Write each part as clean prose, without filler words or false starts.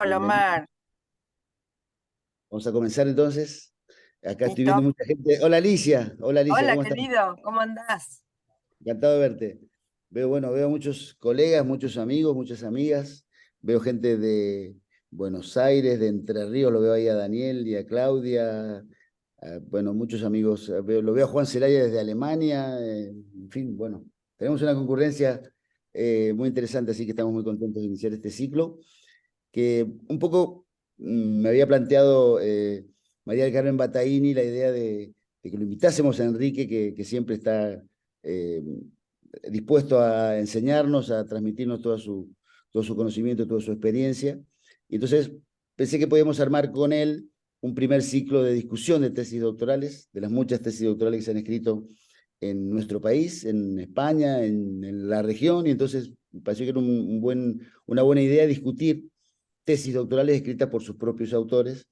Hola, Bienvenido. Omar. Vamos a comenzar entonces. Acá estoy viendo ¿Listo? mucha gente. Hola Alicia, Hola, ¿cómo estás? querido, ¿cómo andás? Encantado de verte. Veo muchos colegas, muchos amigos, muchas amigas. Veo gente de Buenos Aires, de Entre Ríos, lo veo ahí a Daniel y a Claudia. Bueno, muchos amigos. Lo veo a Juan Zelaya desde Alemania. En fin, bueno, tenemos una concurrencia muy interesante, así que estamos muy contentos de iniciar este ciclo. Que un poco me había planteado María del Carmen Bataini la idea de que lo invitásemos a Enrique, que siempre está eh, dispuesto a enseñarnos, a transmitirnos todo su conocimiento, toda su experiencia. Y entonces pensé que podíamos armar con él un primer ciclo de discusión de tesis doctorales, de las muchas tesis doctorales que se han escrito en nuestro país, en España, en la región, y entonces me pareció que era una buena idea discutir tesis doctorales escritas por sus propios autores.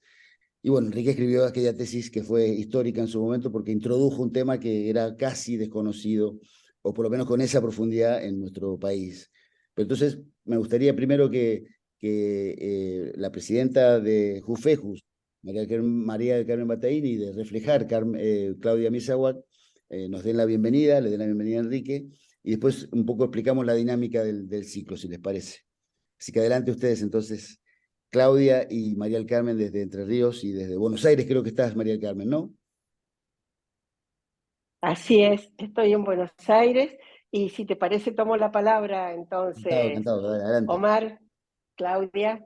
Y bueno, Enrique escribió aquella tesis que fue histórica en su momento porque introdujo un tema que era casi desconocido, o por lo menos con esa profundidad en nuestro país. Pero entonces me gustaría primero que la presidenta de JUFEJUS, María del Carmen Bataini, y de Reflejar, Claudia Misahuac, nos den la bienvenida, le den la bienvenida a Enrique, y después un poco explicamos la dinámica del ciclo, si les parece. Así que adelante ustedes entonces, Claudia y María del Carmen desde Entre Ríos y desde Buenos Aires, creo que estás, María del Carmen, ¿no? Así es, estoy en Buenos Aires y si te parece tomo la palabra Encantado, entonces, encantado, adelante. Omar, Claudia,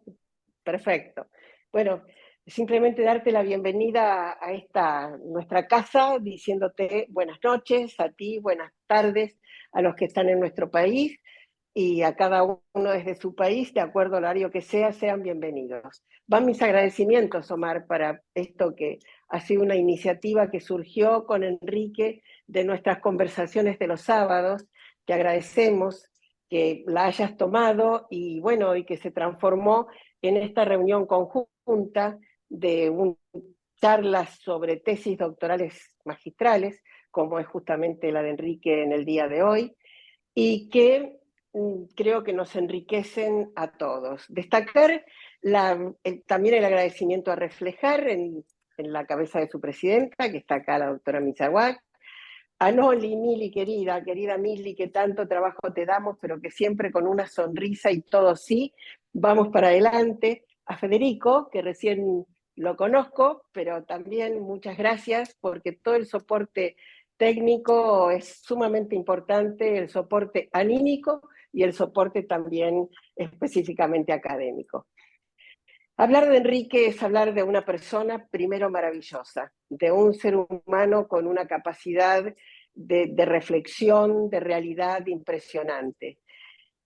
perfecto. Bueno, simplemente darte la bienvenida a esta nuestra casa, diciéndote buenas noches a ti, buenas tardes a los que están en nuestro país y a cada uno desde su país, de acuerdo al horario que sea, sean bienvenidos. Van mis agradecimientos, Omar, para esto que ha sido una iniciativa que surgió con Enrique de nuestras conversaciones de los sábados. Te agradecemos que la hayas tomado y bueno, y que se transformó en esta reunión conjunta de charlas sobre tesis doctorales magistrales, como es justamente la de Enrique en el día de hoy, y que creo que nos enriquecen a todos. Destacar también el agradecimiento a Reflejar en la cabeza de su presidenta, que está acá la doctora Misahuac, a Noli, Mili, querida Mili, que tanto trabajo te damos, pero que siempre con una sonrisa y todo sí, vamos para adelante. A Federico, que recién lo conozco, pero también muchas gracias porque todo el soporte técnico es sumamente importante, el soporte anímico y el soporte también específicamente académico. Hablar de Enrique es hablar de una persona primero maravillosa, de un ser humano con una capacidad de reflexión, de realidad impresionante.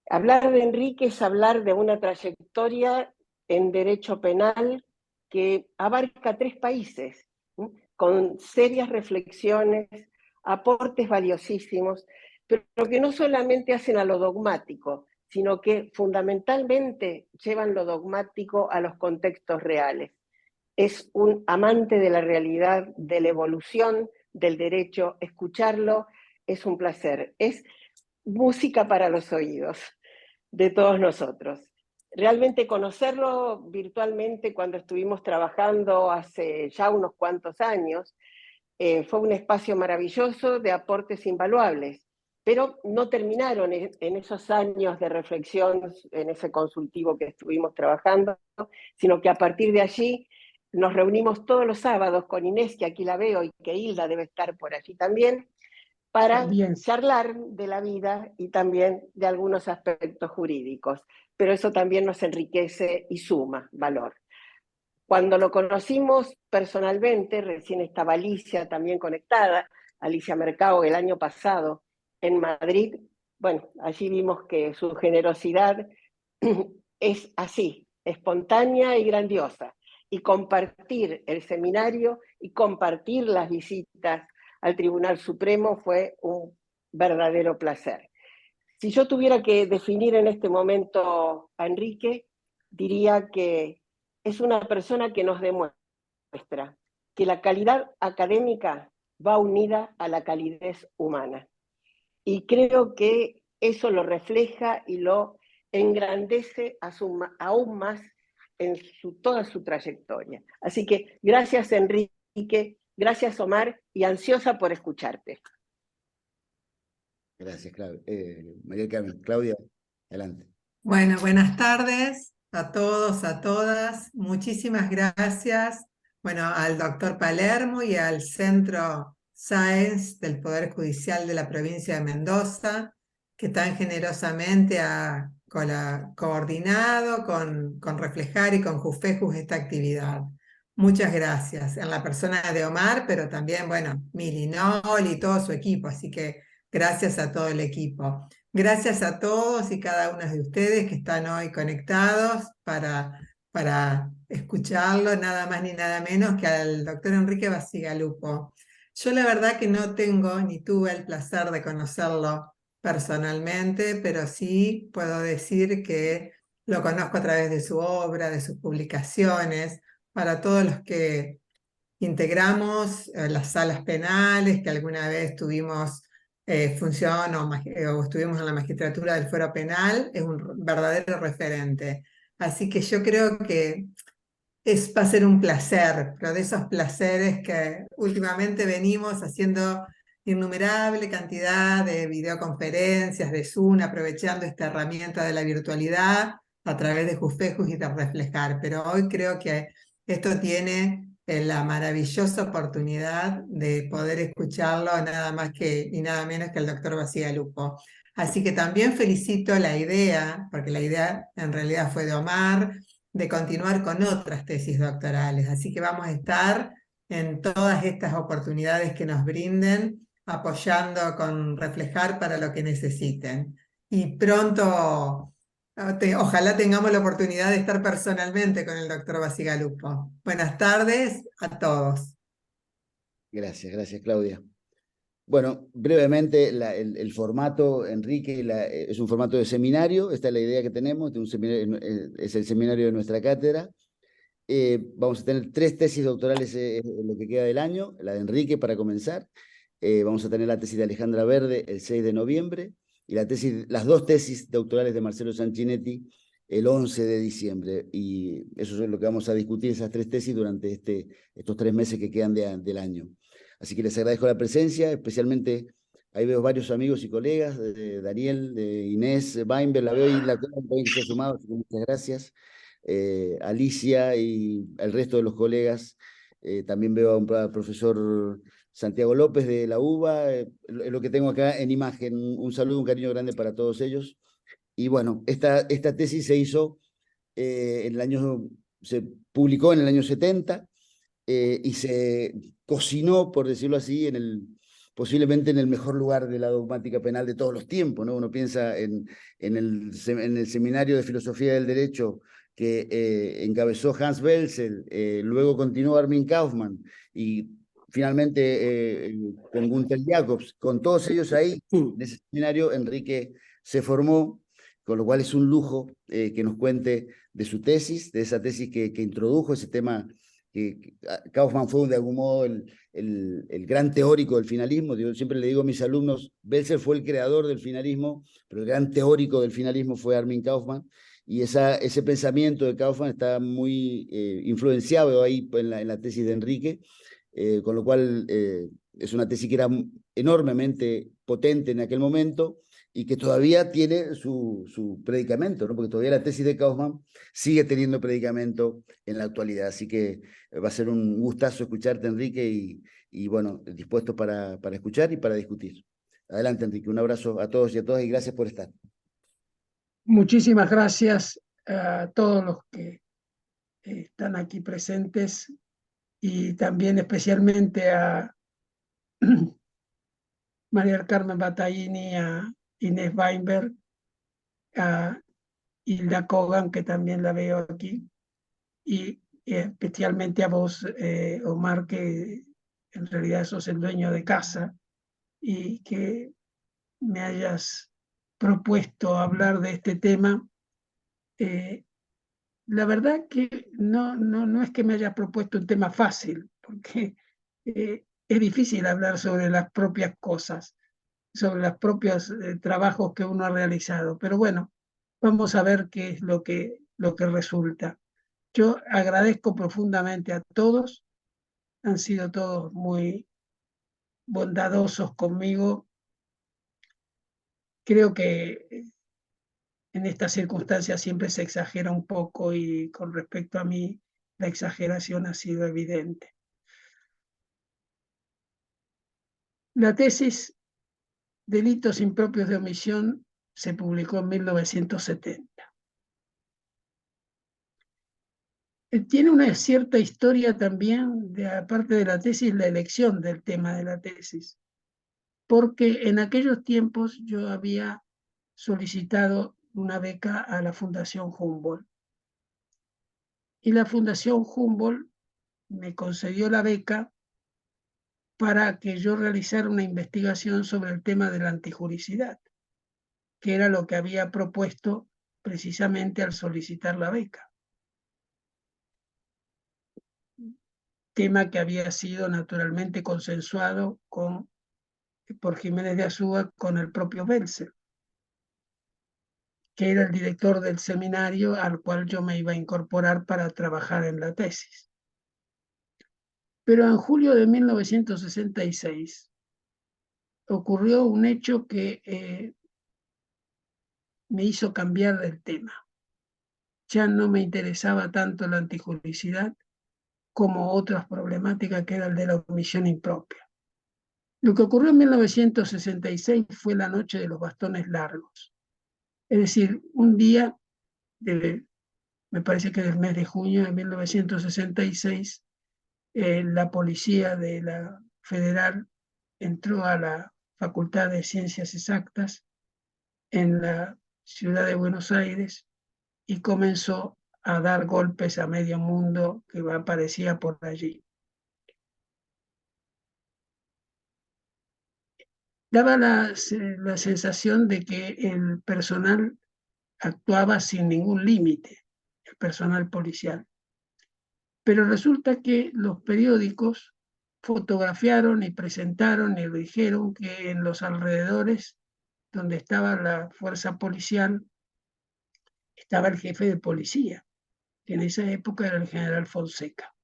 Hablar de Enrique es hablar de una trayectoria en derecho penal que abarca 3 países, ¿sí? Con serias reflexiones, aportes valiosísimos, pero que no solamente hacen a lo dogmático, sino que fundamentalmente llevan lo dogmático a los contextos reales. Es un amante de la realidad, de la evolución del derecho. Escucharlo es un placer. Es música para los oídos de todos nosotros. Realmente conocerlo virtualmente cuando estuvimos trabajando hace ya unos cuantos años, fue un espacio maravilloso de aportes invaluables, pero no terminaron en esos años de reflexión, en ese consultivo que estuvimos trabajando, sino que a partir de allí nos reunimos todos los sábados con Inés, que aquí la veo, y que Hilda debe estar por allí también, para También. charlar de la vida y también de algunos aspectos jurídicos. Pero eso también nos enriquece y suma valor. Cuando lo conocimos personalmente, recién estaba Alicia también conectada, Alicia Mercado, el año pasado en Madrid. Bueno, allí vimos que su generosidad es así, espontánea y grandiosa. Y compartir el seminario y compartir las visitas al Tribunal Supremo fue un verdadero placer. Si yo tuviera que definir en este momento a Enrique, diría que es una persona que nos demuestra que la calidad académica va unida a la calidez humana. Y creo que eso lo refleja y lo engrandece aún más toda su trayectoria. Así que gracias, Enrique, gracias, Omar, y ansiosa por escucharte. Gracias, María del Carmen. Claudia, adelante. Bueno, buenas tardes a todos, a todas. Muchísimas gracias, bueno, al doctor Palermo y al Centro Science del Poder Judicial de la provincia de Mendoza, que tan generosamente ha coordinado con Reflejar y con Jufejus esta actividad. Muchas gracias, en la persona de Omar, pero también, bueno, Milinol y todo su equipo, así que gracias a todo el equipo. Gracias a todos y cada uno de ustedes que están hoy conectados para escucharlo, nada más ni nada menos que al doctor Enrique Bacigalupo. Yo la verdad que no tengo ni tuve el placer de conocerlo personalmente, pero sí puedo decir que lo conozco a través de su obra, de sus publicaciones, para todos los que integramos las salas penales, que alguna vez tuvimos función o estuvimos en la magistratura del fuero penal, es un verdadero referente. Así que yo creo que va a ser un placer, pero de esos placeres que últimamente venimos haciendo innumerable cantidad de videoconferencias, de Zoom, aprovechando esta herramienta de la virtualidad a través de Jufejus y de Reflejar. Pero hoy creo que esto tiene la maravillosa oportunidad de poder escucharlo nada más que y nada menos que el doctor Bacigalupo. Así que también felicito la idea, porque la idea en realidad fue de Omar, de continuar con otras tesis doctorales. Así que vamos a estar en todas estas oportunidades que nos brinden, apoyando con Reflejar para lo que necesiten. Y pronto, ojalá tengamos la oportunidad de estar personalmente con el doctor Bacigalupo. Buenas tardes a todos. Gracias, Claudia. Bueno, brevemente, el formato, Enrique, es un formato de seminario, esta es la idea que tenemos, de un seminario, es el seminario de nuestra cátedra. Vamos a tener 3 tesis doctorales en lo que queda del año, la de Enrique para comenzar, vamos a tener la tesis de Alejandra Verde el 6 de noviembre, y las 2 tesis doctorales de Marcelo Sanchinetti el 11 de diciembre, y eso es lo que vamos a discutir, esas 3 tesis durante estos 3 meses que quedan del año. Así que les agradezco la presencia, especialmente ahí veo varios amigos y colegas, de Daniel, de Inés Weinberg, la veo ahí, la también que se ha sumado, así que muchas gracias. Alicia y el resto de los colegas. También veo a un profesor Santiago López de la UBA, lo que tengo acá en imagen. Un saludo, un cariño grande para todos ellos. Y bueno, esta tesis se hizo se publicó en el año 70, y se cocinó, por decirlo así, posiblemente en el mejor lugar de la dogmática penal de todos los tiempos, ¿no? Uno piensa en el Seminario de Filosofía del Derecho que encabezó Hans Welzel, luego continuó Armin Kaufmann y finalmente con Gunther Jacobs. Con todos ellos ahí, en ese seminario, Enrique se formó, con lo cual es un lujo que nos cuente de su tesis, de esa tesis que introdujo ese tema. Kaufmann fue de algún modo el gran teórico del finalismo. Yo siempre le digo a mis alumnos, Welzel fue el creador del finalismo, pero el gran teórico del finalismo fue Armin Kaufmann, y ese pensamiento de Kaufmann está muy influenciado ahí en la tesis de Enrique, con lo cual es una tesis que era enormemente potente en aquel momento y que todavía tiene su predicamento, ¿no? Porque todavía la tesis de Kaufmann sigue teniendo predicamento en la actualidad. Así que va a ser un gustazo escucharte, Enrique, y bueno, dispuesto para escuchar y para discutir. Adelante, Enrique, un abrazo a todos y a todas y gracias por estar. Muchísimas gracias a todos los que están aquí presentes y también especialmente a María del Carmen Battaglini, a Inés Weinberg, a Hilda Kogan, que también la veo aquí, y especialmente a vos, Omar, que en realidad sos el dueño de casa y que me hayas propuesto hablar de este tema. La verdad que no es que me hayas propuesto un tema fácil, porque es difícil hablar sobre las propias cosas, sobre los propios trabajos que uno ha realizado. Pero bueno, vamos a ver qué es lo que resulta. Yo agradezco profundamente a todos, han sido todos muy bondadosos conmigo. Creo que en estas circunstancias siempre se exagera un poco y con respecto a mí la exageración ha sido evidente. La tesis Delitos impropios de omisión se publicó en 1970. Tiene una cierta historia también, aparte de la tesis, la elección del tema de la tesis, porque en aquellos tiempos yo había solicitado una beca a la Fundación Humboldt y la Fundación Humboldt me concedió la beca para que yo realizara una investigación sobre el tema de la antijuricidad, que era lo que había propuesto precisamente al solicitar la beca. Tema que había sido naturalmente consensuado por Jiménez de Azúa con el propio Belzer, que era el director del seminario al cual yo me iba a incorporar para trabajar en la tesis. Pero en julio de 1966 ocurrió un hecho que me hizo cambiar del tema. Ya no me interesaba tanto la antijuricidad como otras problemáticas que era el de la omisión impropia. Lo que ocurrió en 1966 fue la noche de los bastones largos. Es decir, un día, me parece que del mes de junio de 1966, la policía de la Federal entró a la Facultad de Ciencias Exactas en la ciudad de Buenos Aires y comenzó a dar golpes a medio mundo que aparecía por allí. Daba la sensación de que el personal actuaba sin ningún límite, el personal policial. Pero resulta que los periódicos fotografiaron y presentaron y dijeron que en los alrededores donde estaba la fuerza policial estaba el jefe de policía, que en esa época era el general Fonseca.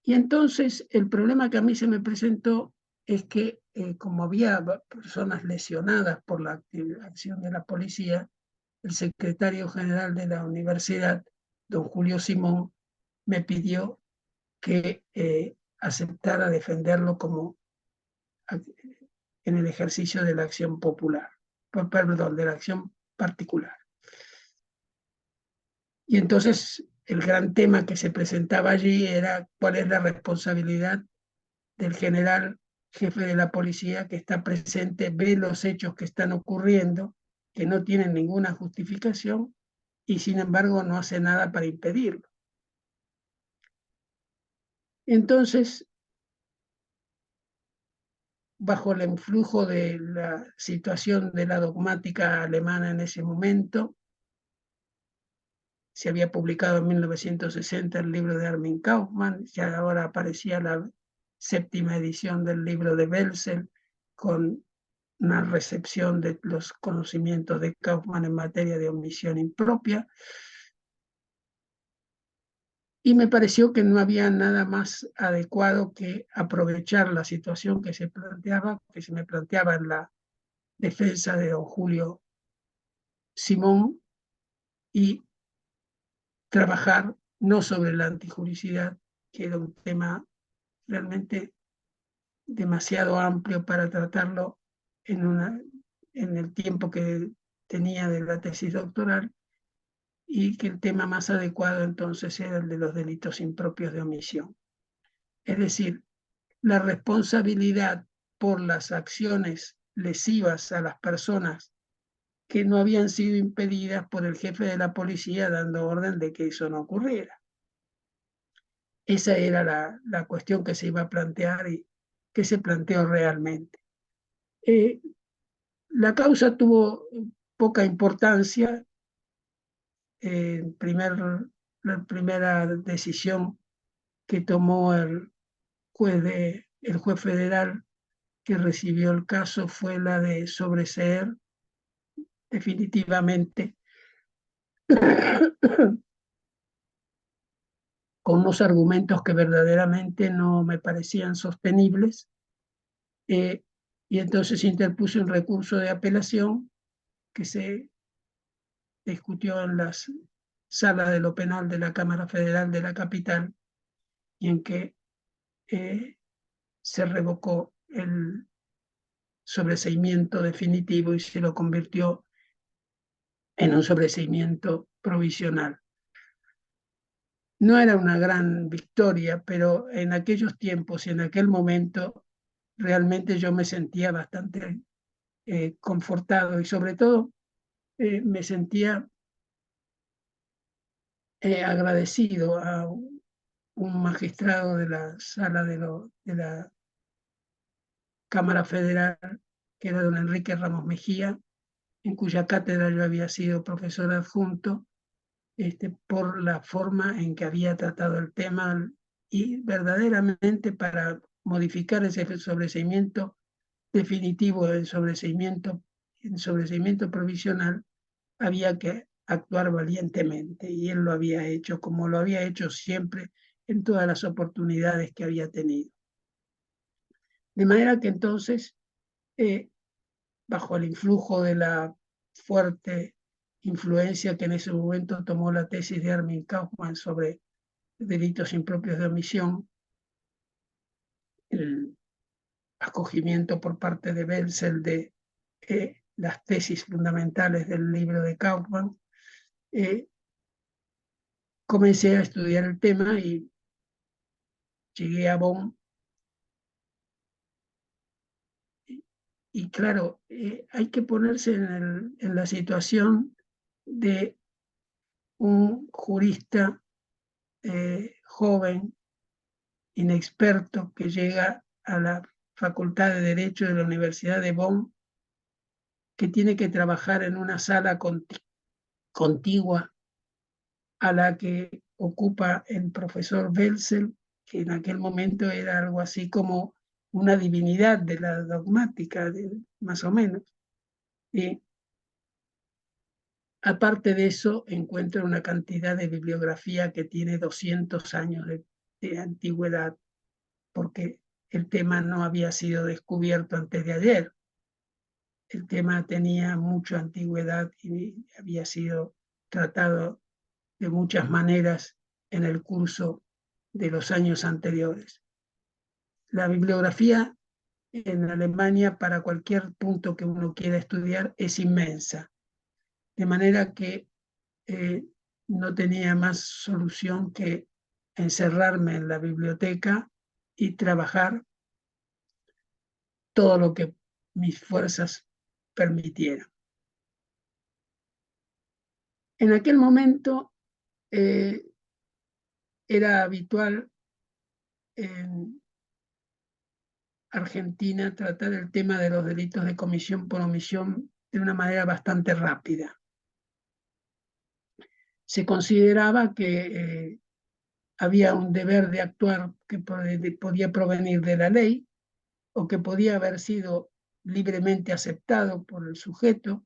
Y entonces el problema que a mí se me presentó es que como había personas lesionadas por la acción de la policía, el secretario general de la universidad, don Julio Simón, me pidió que aceptara defenderlo como en el ejercicio de la acción popular, perdón, de la acción particular. Y entonces el gran tema que se presentaba allí era cuál es la responsabilidad del general jefe de la policía que está presente, ve los hechos que están ocurriendo, que no tienen ninguna justificación y sin embargo no hace nada para impedirlo. Entonces, bajo el influjo de la situación de la dogmática alemana en ese momento, se había publicado en 1960 el libro de Armin Kaufmann, ya ahora aparecía la 7ª edición del libro de Belzer, con una recepción de los conocimientos de Kaufmann en materia de omisión impropia, y me pareció que no había nada más adecuado que aprovechar la situación que se me planteaba en la defensa de don Julio Simón y trabajar no sobre la antijuricidad, que era un tema realmente demasiado amplio para tratarlo en el tiempo que tenía de la tesis doctoral, y que el tema más adecuado entonces era el de los delitos impropios de omisión. Es decir, la responsabilidad por las acciones lesivas a las personas que no habían sido impedidas por el jefe de la policía dando orden de que eso no ocurriera. Esa era la cuestión que se iba a plantear y que se planteó realmente. La causa tuvo poca importancia. La primera decisión que tomó el juez federal que recibió el caso fue la de sobreseer definitivamente con unos argumentos que verdaderamente no me parecían sostenibles, y entonces interpuse un recurso de apelación que se discutió en las salas de lo penal de la Cámara Federal de la capital, y en que se revocó el sobreseimiento definitivo y se lo convirtió en un sobreseimiento provisional. No era una gran victoria, pero en aquellos tiempos y en aquel momento realmente yo me sentía bastante confortado, y sobre todo me sentía agradecido a un magistrado de la sala de la Cámara Federal, que era don Enrique Ramos Mejía, en cuya cátedra yo había sido profesor adjunto, por la forma en que había tratado el tema, y verdaderamente para modificar ese sobreseimiento definitivo del sobreseimiento provisional había que actuar valientemente, y él lo había hecho como lo había hecho siempre en todas las oportunidades que había tenido. De manera que entonces, bajo el influjo de la fuerte influencia que en ese momento tomó la tesis de Armin Kaufmann sobre delitos impropios de omisión, el acogimiento por parte de Welzel de las tesis fundamentales del libro de Kaufmann, comencé a estudiar el tema y llegué a Bonn. Y claro, hay que ponerse en la situación de un jurista joven, inexperto, que llega a la Facultad de Derecho de la Universidad de Bonn, que tiene que trabajar en una sala contigua a la que ocupa el profesor Welzel, que en aquel momento era algo así como una divinidad de la dogmática, más o menos. Y aparte de eso, encuentra una cantidad de bibliografía que tiene 200 años de antigüedad, porque el tema no había sido descubierto antes de ayer. El tema tenía mucha antigüedad y había sido tratado de muchas maneras en el curso de los años anteriores. La bibliografía en Alemania para cualquier punto que uno quiera estudiar es inmensa, de manera que no tenía más solución que encerrarme en la biblioteca y trabajar todo lo que mis fuerzas permitieran. En aquel momento era habitual en Argentina tratar el tema de los delitos de comisión por omisión de una manera bastante rápida. Se consideraba que había un deber de actuar que podía provenir de la ley, o que podía haber sido libremente aceptado por el sujeto,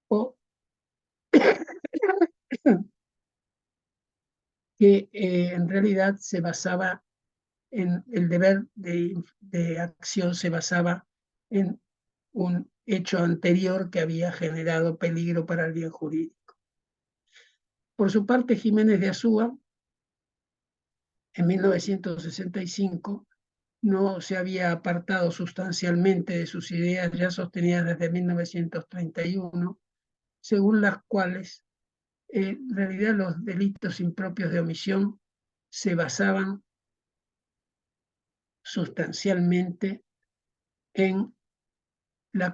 o que en realidad se basaba en el deber de acción, se basaba en un hecho anterior que había generado peligro para el bien jurídico. Por su parte, Jiménez de Azúa, en 1965, no se había apartado sustancialmente de sus ideas ya sostenidas desde 1931, según las cuales en realidad los delitos impropios de omisión se basaban sustancialmente en las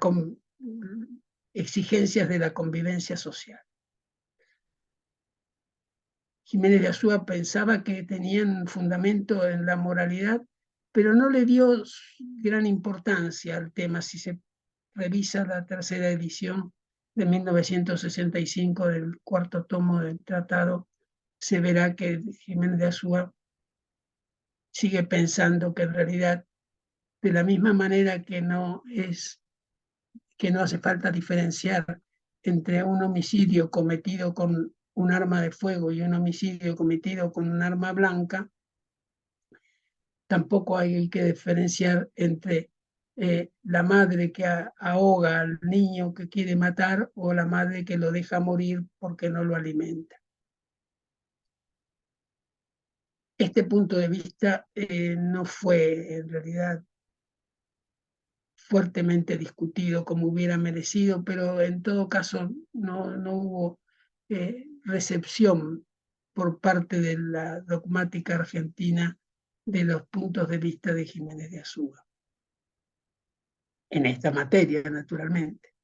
exigencias de la convivencia social. Jiménez de Azúa pensaba que tenían fundamento en la moralidad, pero no le dio gran importancia al tema. Si se revisa la tercera edición de 1965 del cuarto tomo del tratado, se verá que Jiménez de Azúa sigue pensando que en realidad, de la misma manera que no hace falta diferenciar entre un homicidio cometido con un arma de fuego y un homicidio cometido con un arma blanca, tampoco hay que diferenciar entre la madre que ahoga al niño que quiere matar o la madre que lo deja morir porque no lo alimenta. Este punto de vista no fue en realidad fuertemente discutido como hubiera merecido, pero en todo caso no hubo recepción por parte de la dogmática argentina de los puntos de vista de Jiménez de Azúa. En esta materia, naturalmente.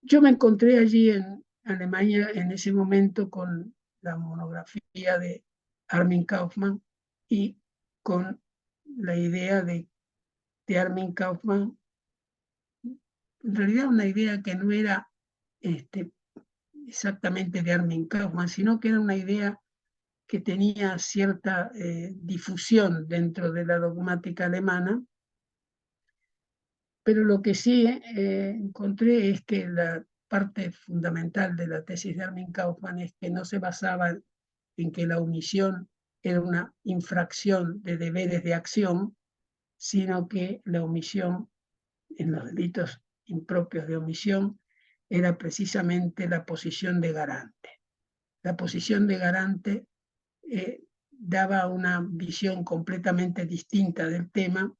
Yo me encontré allí en Alemania en ese momento con la monografía de Armin Kaufmann y con la idea de Armin Kaufmann, en realidad una idea que no era exactamente de Armin Kaufmann, sino que era una idea que tenía cierta difusión dentro de la dogmática alemana, pero lo que sí encontré es que la parte fundamental de la tesis de Armin Kaufmann es que no se basaba en que la omisión era una infracción de deberes de acción, sino que la omisión en los delitos impropios de omisión era precisamente la posición de garante. La posición de garante daba una visión completamente distinta del tema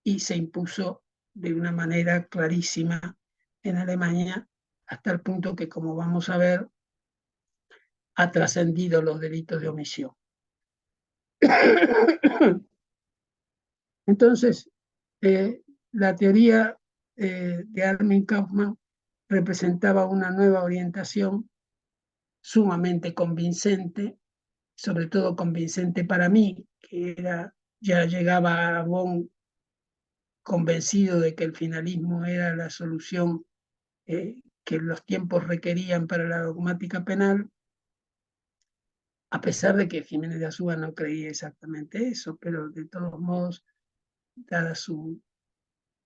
y se impuso de una manera clarísima en Alemania, hasta el punto que, como vamos a ver, ha trascendido los delitos de omisión. Entonces, la teoría de Armin Kaufmann representaba una nueva orientación sumamente convincente, sobre todo convincente para mí, que ya llegaba a Bonn convencido de que el finalismo era la solución que los tiempos requerían para la dogmática penal, a pesar de que Jiménez de Azúa no creía exactamente eso, pero de todos modos, dada su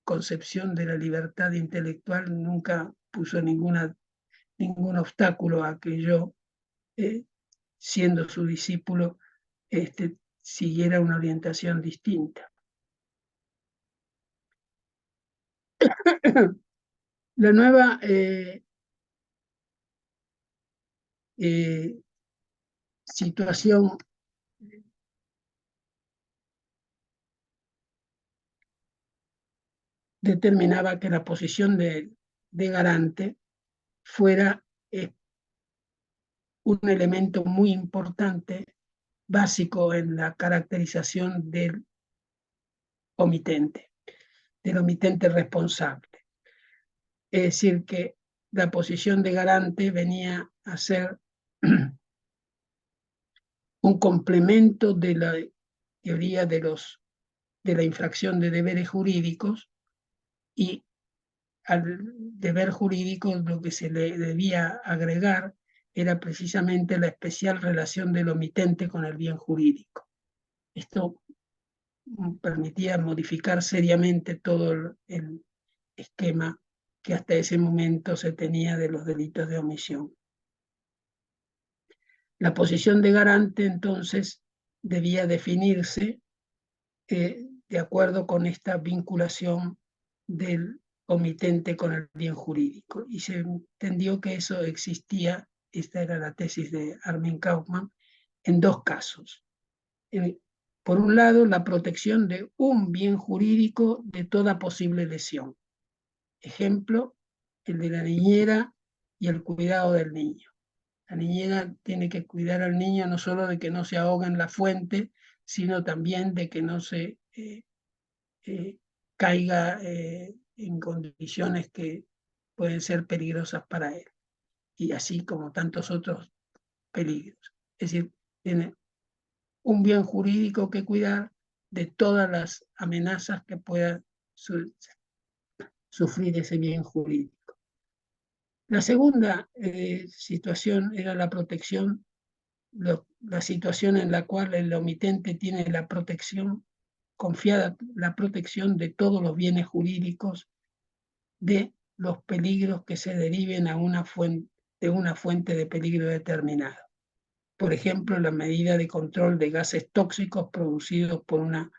concepción de la libertad intelectual, nunca puso ningún obstáculo a que yo, siendo su discípulo, siguiera una orientación distinta. La nueva situación determinaba que la posición de garante fuera un elemento muy importante, básico en la caracterización del omitente responsable. Es decir, que la posición de garante venía a ser un complemento de la teoría de la infracción de deberes jurídicos, y al deber jurídico lo que se le debía agregar era precisamente la especial relación del omitente con el bien jurídico. Esto permitía modificar seriamente todo el esquema que hasta ese momento se tenía de los delitos de omisión. La posición de garante, entonces, debía definirse de acuerdo con esta vinculación del omitente con el bien jurídico. Y se entendió que eso existía, esta era la tesis de Armin Kaufmann, en dos casos. Por un lado, la protección de un bien jurídico de toda posible lesión. Ejemplo, el de la niñera y el cuidado del niño. La niñera tiene que cuidar al niño no solo de que no se ahoga en la fuente, sino también de que no se caiga en condiciones que pueden ser peligrosas para él, y así como tantos otros peligros. Es decir, tiene un bien jurídico que cuidar de todas las amenazas que pueda sufrir ese bien jurídico. La segunda situación era la protección, la situación en la cual el omitente tiene la protección confiada, la protección de todos los bienes jurídicos, de los peligros que se deriven a una fuente, de una fuente de peligro determinado. Por ejemplo, la medida de control de gases tóxicos producidos por una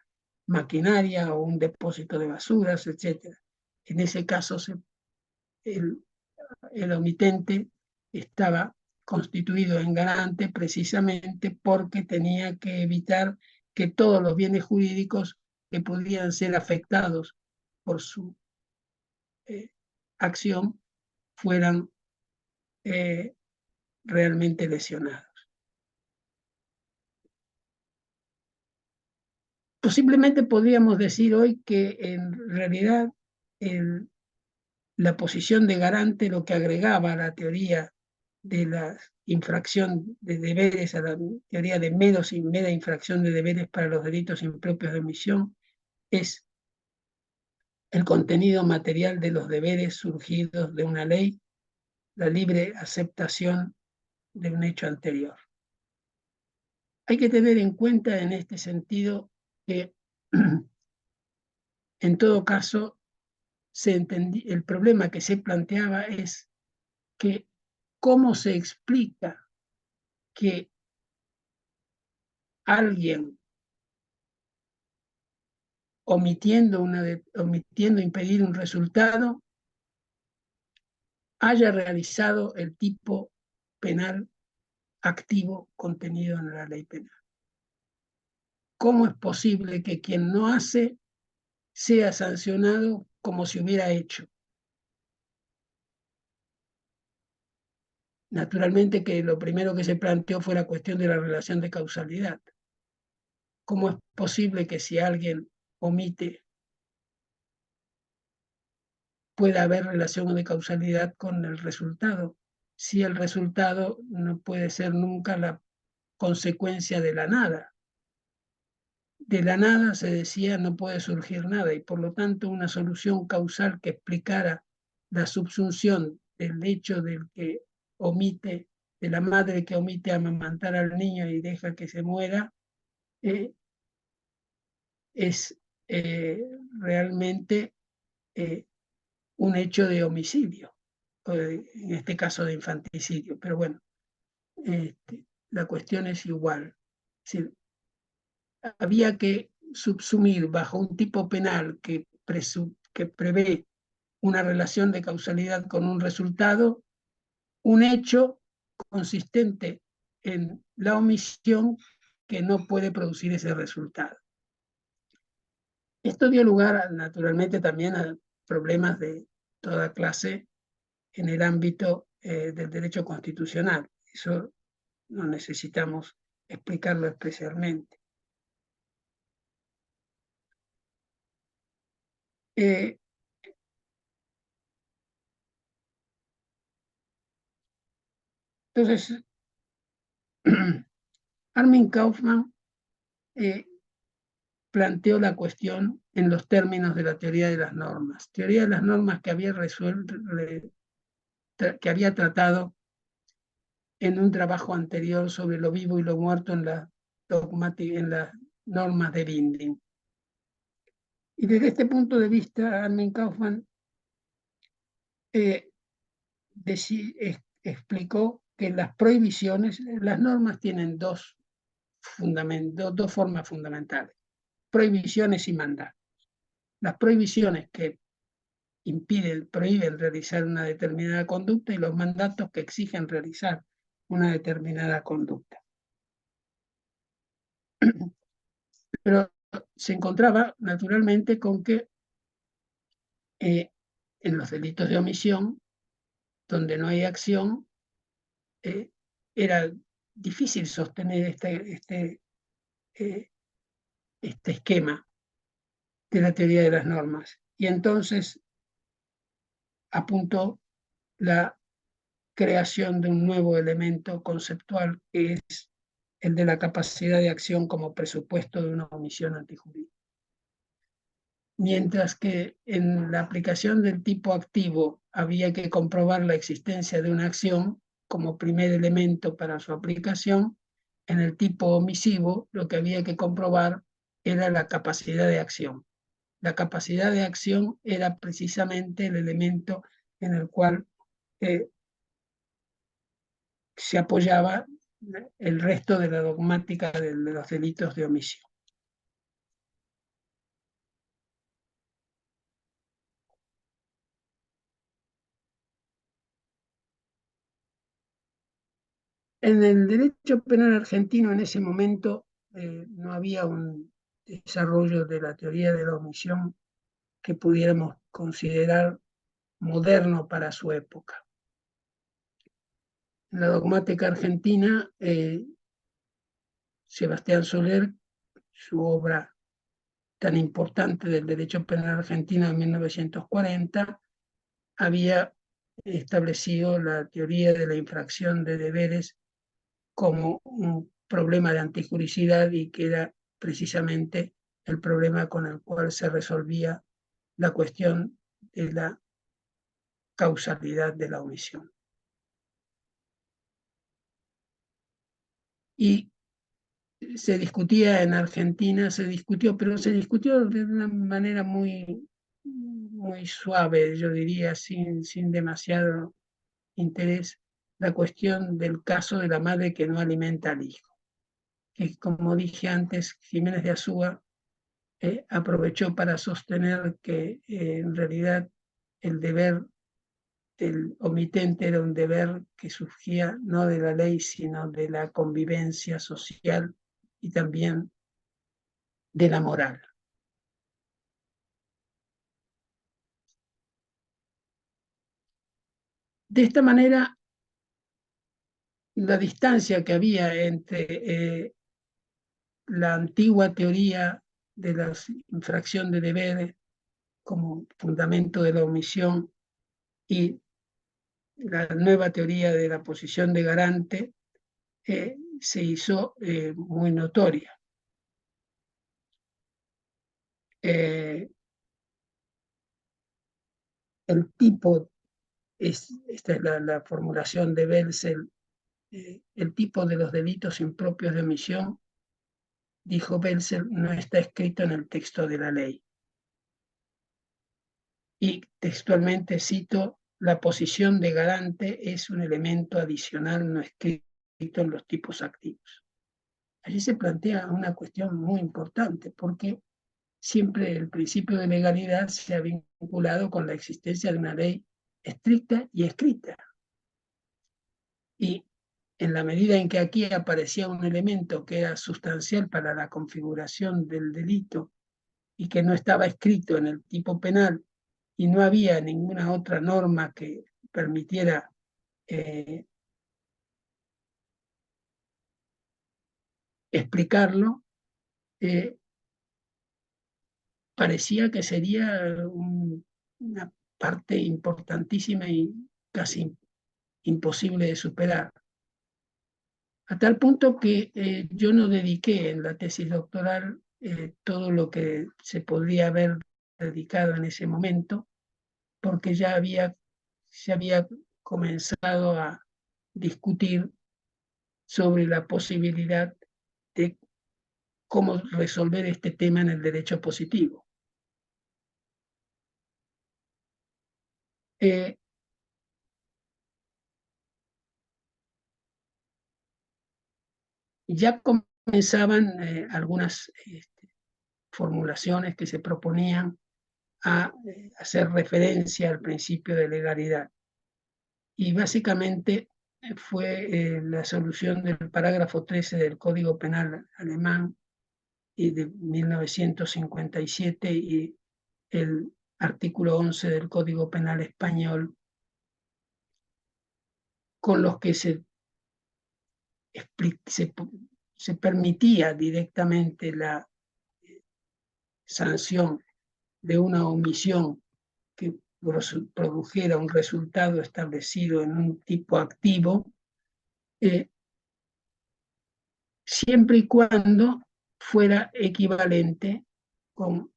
maquinaria o un depósito de basuras, etc. En ese caso, el omitente estaba constituido en garante precisamente porque tenía que evitar que todos los bienes jurídicos que podían ser afectados por su acción fueran realmente lesionados. Posiblemente podríamos decir hoy que en realidad la posición de garante lo que agregaba a la teoría de la infracción de deberes, a la teoría de menos y mera infracción de deberes para los delitos impropios de omisión, es el contenido material de los deberes surgidos de una ley, la libre aceptación de un hecho anterior. Hay que tener en cuenta en este sentido que en todo caso el problema que se planteaba es que cómo se explica que alguien omitiendo impedir un resultado haya realizado el tipo penal activo contenido en la ley penal. ¿Cómo es posible que quien no hace sea sancionado como si hubiera hecho? Naturalmente que lo primero que se planteó fue la cuestión de la relación de causalidad. ¿Cómo es posible que si alguien omite pueda haber relación de causalidad con el resultado, si el resultado no puede ser nunca la consecuencia de la nada? De la nada, se decía, no puede surgir nada, y por lo tanto una solución causal que explicara la subsunción del hecho del que omite, de la madre que omite amamantar al niño y deja que se muera, es realmente un hecho de homicidio, en este caso de infanticidio. Pero bueno, la cuestión es igual. Es decir, había que subsumir bajo un tipo penal que prevé una relación de causalidad con un resultado, un hecho consistente en la omisión que no puede producir ese resultado. Esto dio lugar, naturalmente, también a problemas de toda clase en el ámbito del derecho constitucional. Eso no necesitamos explicarlo especialmente. Entonces, Armin Kaufmann planteó la cuestión en los términos de la teoría de las normas. Teoría de las normas que había tratado en un trabajo anterior sobre lo vivo y lo muerto en las normas de Binding. Y desde este punto de vista, Armin Kaufmann explicó que las prohibiciones, las normas tienen dos formas fundamentales: prohibiciones y mandatos. Las prohibiciones que prohíben realizar una determinada conducta, y los mandatos que exigen realizar una determinada conducta. Pero se encontraba naturalmente con que en los delitos de omisión, donde no hay acción, era difícil sostener este esquema de la teoría de las normas. Y entonces apuntó la creación de un nuevo elemento conceptual, que es el de la capacidad de acción como presupuesto de una omisión antijurídica. Mientras que en la aplicación del tipo activo había que comprobar la existencia de una acción como primer elemento para su aplicación, en el tipo omisivo lo que había que comprobar era la capacidad de acción. La capacidad de acción era precisamente el elemento en el cual se apoyaba el resto de la dogmática de los delitos de omisión. En el derecho penal argentino en ese momento no había un desarrollo de la teoría de la omisión que pudiéramos considerar moderno para su época. En la dogmática argentina, Sebastián Soler, su obra tan importante del derecho penal argentino en 1940, había establecido la teoría de la infracción de deberes como un problema de antijuricidad y que era precisamente el problema con el cual se resolvía la cuestión de la causalidad de la omisión. Y se discutía en Argentina, pero se discutió de una manera muy, muy suave, yo diría, sin demasiado interés, la cuestión del caso de la madre que no alimenta al hijo. Que, como dije antes, Jiménez de Azúa aprovechó para sostener que en realidad el deber del omitente era un deber que surgía no de la ley, sino de la convivencia social y también de la moral. De esta manera, la distancia que había entre la antigua teoría de la infracción de deberes como fundamento de la omisión y la nueva teoría de la posición de garante se hizo muy notoria. El tipo, esta es la formulación de Belzel, el tipo de los delitos impropios de omisión, dijo Belzel, no está escrito en el texto de la ley. Y textualmente cito, la posición de garante es un elemento adicional no escrito en los tipos activos. Allí se plantea una cuestión muy importante, porque siempre el principio de legalidad se ha vinculado con la existencia de una ley estricta y escrita. Y en la medida en que aquí aparecía un elemento que era sustancial para la configuración del delito y que no estaba escrito en el tipo penal y no había ninguna otra norma que permitiera explicarlo, parecía que sería una parte importantísima y casi imposible de superar. A tal punto que yo no dediqué en la tesis doctoral todo lo que se podría haber dedicado en ese momento, porque ya se había comenzado a discutir sobre la posibilidad de cómo resolver este tema en el derecho positivo. Ya comenzaban algunas formulaciones que se proponían a hacer referencia al principio de legalidad. Y básicamente fue la solución del parágrafo 13 del Código Penal alemán y de 1957 y el artículo 11 del Código Penal español, con los que se permitía directamente la sanción de una omisión que produjera un resultado establecido en un tipo activo, siempre y cuando fuera equivalente con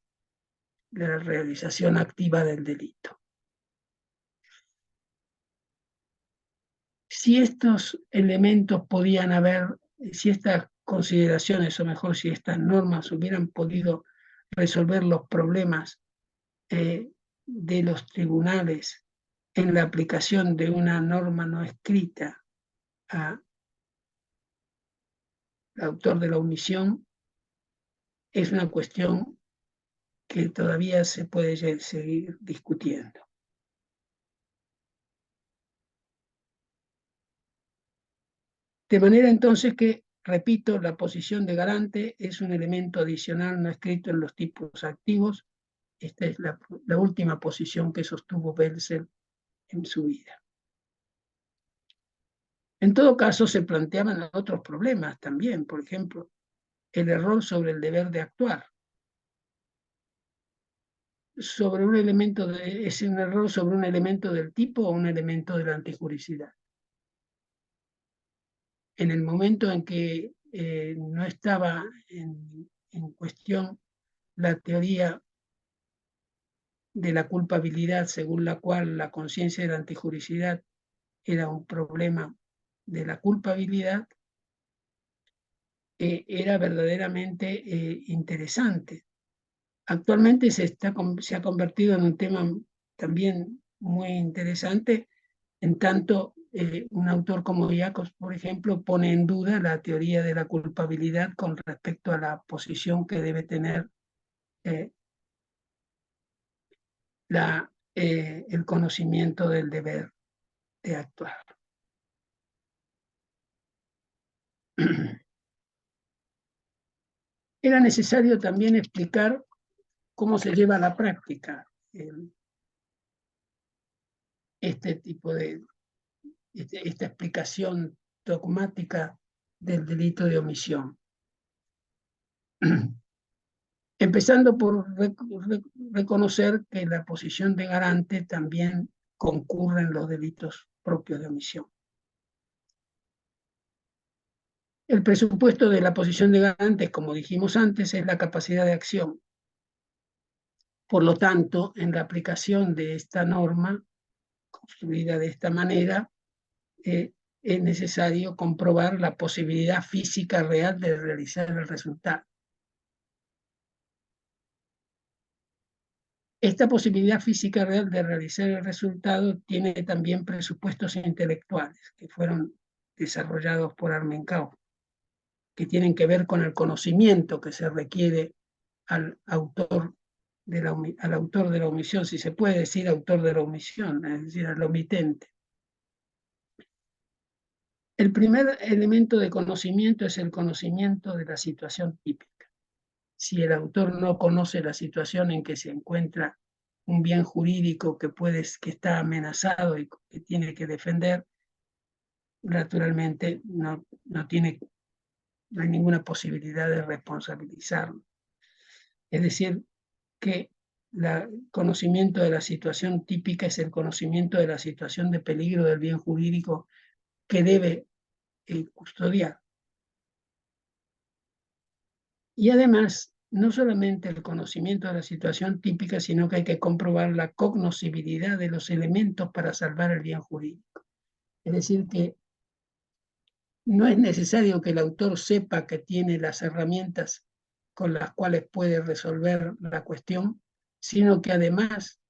la realización activa del delito. Si estos elementos podían haber, si estas consideraciones, o mejor, si estas normas hubieran podido resolver los problemas de los tribunales en la aplicación de una norma no escrita a el autor de la omisión, es una cuestión que todavía se puede seguir discutiendo. De manera entonces que, repito, la posición de garante es un elemento adicional no escrito en los tipos activos. Esta es la última posición que sostuvo Belzel en su vida. En todo caso, se planteaban otros problemas también, por ejemplo, el error sobre el deber de actuar. Sobre un elemento ¿es un error sobre un elemento del tipo o un elemento de la antijuricidad? En el momento en que no estaba en cuestión la teoría de la culpabilidad, según la cual la conciencia de la antijuricidad era un problema de la culpabilidad, era verdaderamente interesante. Actualmente se ha convertido en un tema también muy interesante, en tanto un autor como Jacobs, por ejemplo, pone en duda la teoría de la culpabilidad con respecto a la posición que debe tener el conocimiento del deber de actuar. Era necesario también explicar cómo se lleva a la práctica este tipo de esta explicación dogmática del delito de omisión. Empezando por reconocer que la posición de garante también concurre en los delitos propios de omisión. El presupuesto de la posición de garante, como dijimos antes, es la capacidad de acción. Por lo tanto, en la aplicación de esta norma, construida de esta manera, es necesario comprobar la posibilidad física real de realizar el resultado. Esta posibilidad física real de realizar el resultado tiene también presupuestos intelectuales que fueron desarrollados por Armencau, que tienen que ver con el conocimiento que se requiere al autor de la omisión, si se puede decir autor de la omisión, es decir, al omitente. El primer elemento de conocimiento es el conocimiento de la situación típica. Si el autor no conoce la situación en que se encuentra un bien jurídico que está amenazado y que tiene que defender, naturalmente no hay ninguna posibilidad de responsabilizarlo. Es decir, que el conocimiento de la situación típica es el conocimiento de la situación de peligro del bien jurídico que debe custodiar. Y además, no solamente el conocimiento de la situación típica, sino que hay que comprobar la cognoscibilidad de los elementos para salvar el bien jurídico. Es decir, que no es necesario que el autor sepa que tiene las herramientas con las cuales puede resolver la cuestión, sino que además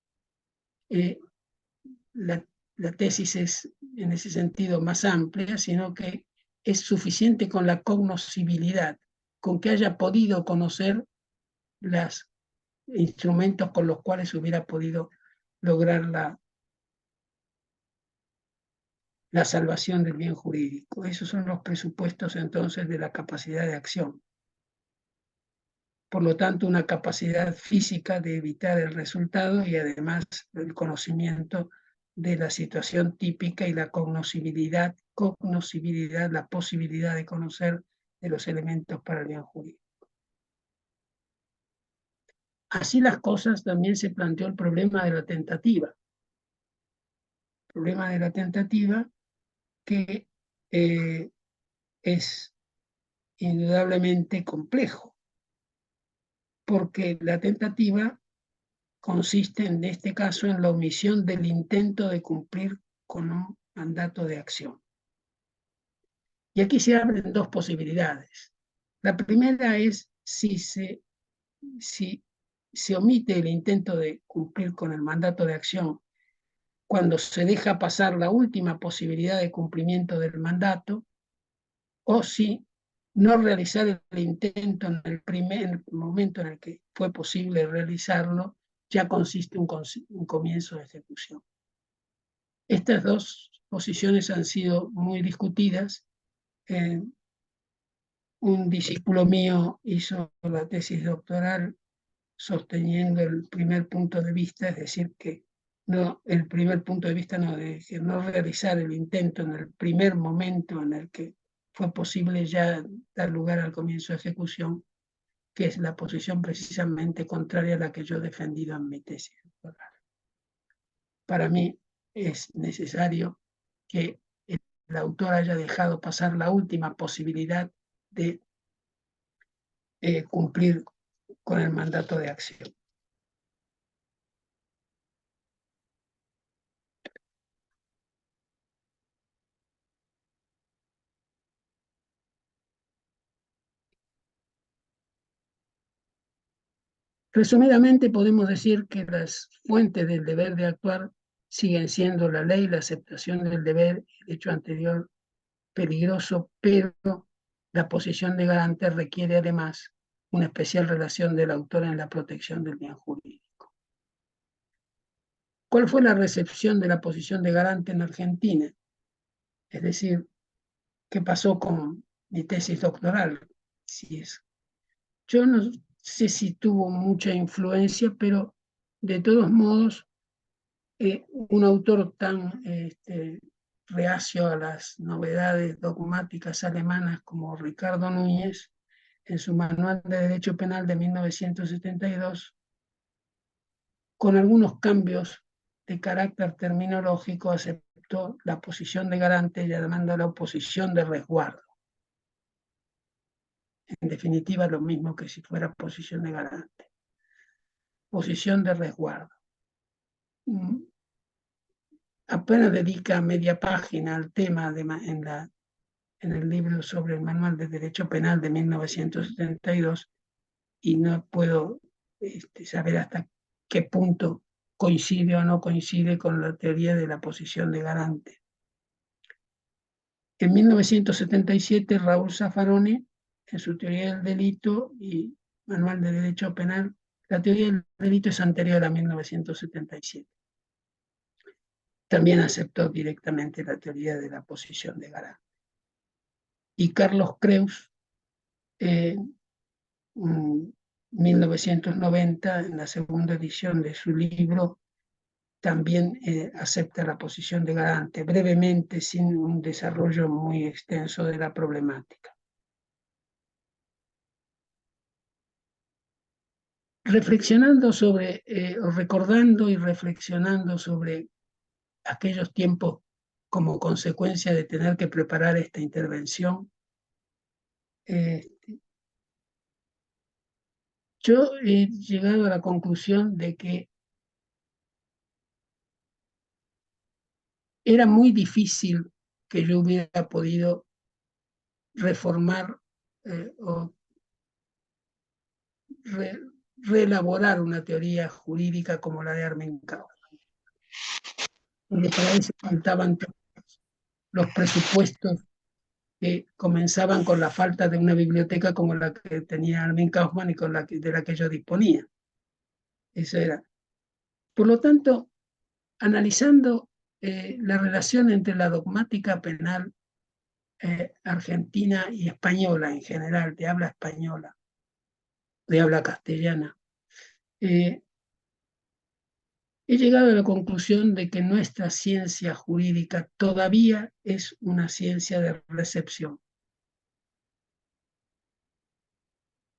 la tesis es en ese sentido más amplia, sino que es suficiente con la cognoscibilidad, con que haya podido conocer los instrumentos con los cuales hubiera podido lograr la salvación del bien jurídico. Esos son los presupuestos entonces de la capacidad de acción. Por lo tanto, una capacidad física de evitar el resultado y además el conocimiento de la situación típica y la cognoscibilidad, la posibilidad de conocer de los elementos para el bien jurídico. Así las cosas, también se planteó el problema de la tentativa. El problema de la tentativa que es indudablemente complejo, porque la tentativa consiste en este caso en la omisión del intento de cumplir con un mandato de acción. Y aquí se abren dos posibilidades. La primera es si se omite el intento de cumplir con el mandato de acción cuando se deja pasar la última posibilidad de cumplimiento del mandato, o si no realizar el intento en el primer momento en el que fue posible realizarlo, ya consiste un comienzo de ejecución. Estas dos posiciones han sido muy discutidas. Un discípulo mío hizo la tesis doctoral sosteniendo el primer punto de vista, es decir, que no, el primer punto de vista no, de que no realizar el intento en el primer momento en el que fue posible ya dar lugar al comienzo de ejecución, que es la posición precisamente contraria a la que yo he defendido en mi tesis doctoral. Para mí es necesario que el autor haya dejado pasar la última posibilidad de cumplir con el mandato de acción. Resumidamente, podemos decir que las fuentes del deber de actuar siguen siendo la ley, la aceptación del deber, el hecho anterior peligroso, pero la posición de garante requiere además una especial relación del autor en la protección del bien jurídico. ¿Cuál fue la recepción de la posición de garante en Argentina? Es decir, ¿qué pasó con mi tesis doctoral? Yo no sé si tuvo mucha influencia, pero de todos modos, un autor tan reacio a las novedades dogmáticas alemanas como Ricardo Núñez, en su Manual de Derecho Penal de 1972, con algunos cambios de carácter terminológico, aceptó la posición de garante llamándola oposición de resguardo. En definitiva, lo mismo que si fuera posición de garante. Posición de resguardo. Apenas dedica media página al tema en el libro sobre el Manual de Derecho Penal de 1972 y no puedo saber hasta qué punto coincide o no coincide con la teoría de la posición de garante. En 1977, Raúl Zaffaroni, en su teoría del delito y Manual de Derecho Penal, la teoría del delito es anterior a 1977. También aceptó directamente la teoría de la posición de garante. Y Carlos Creus, en 1990, en la segunda edición de su libro, también acepta la posición de garante, brevemente, sin un desarrollo muy extenso de la problemática. Reflexionando sobre, o recordando y reflexionando sobre aquellos tiempos como consecuencia de tener que preparar esta intervención, yo he llegado a la conclusión de que era muy difícil que yo hubiera podido reformar o reelaborar una teoría jurídica como la de Armin Kaufmann. Porque para eso faltaban los presupuestos que comenzaban con la falta de una biblioteca como la que tenía Armin Kaufmann y de la que yo disponía. Eso era. Por lo tanto, analizando la relación entre la dogmática penal argentina y española en general, de habla española, de habla castellana, he llegado a la conclusión de que nuestra ciencia jurídica todavía es una ciencia de recepción.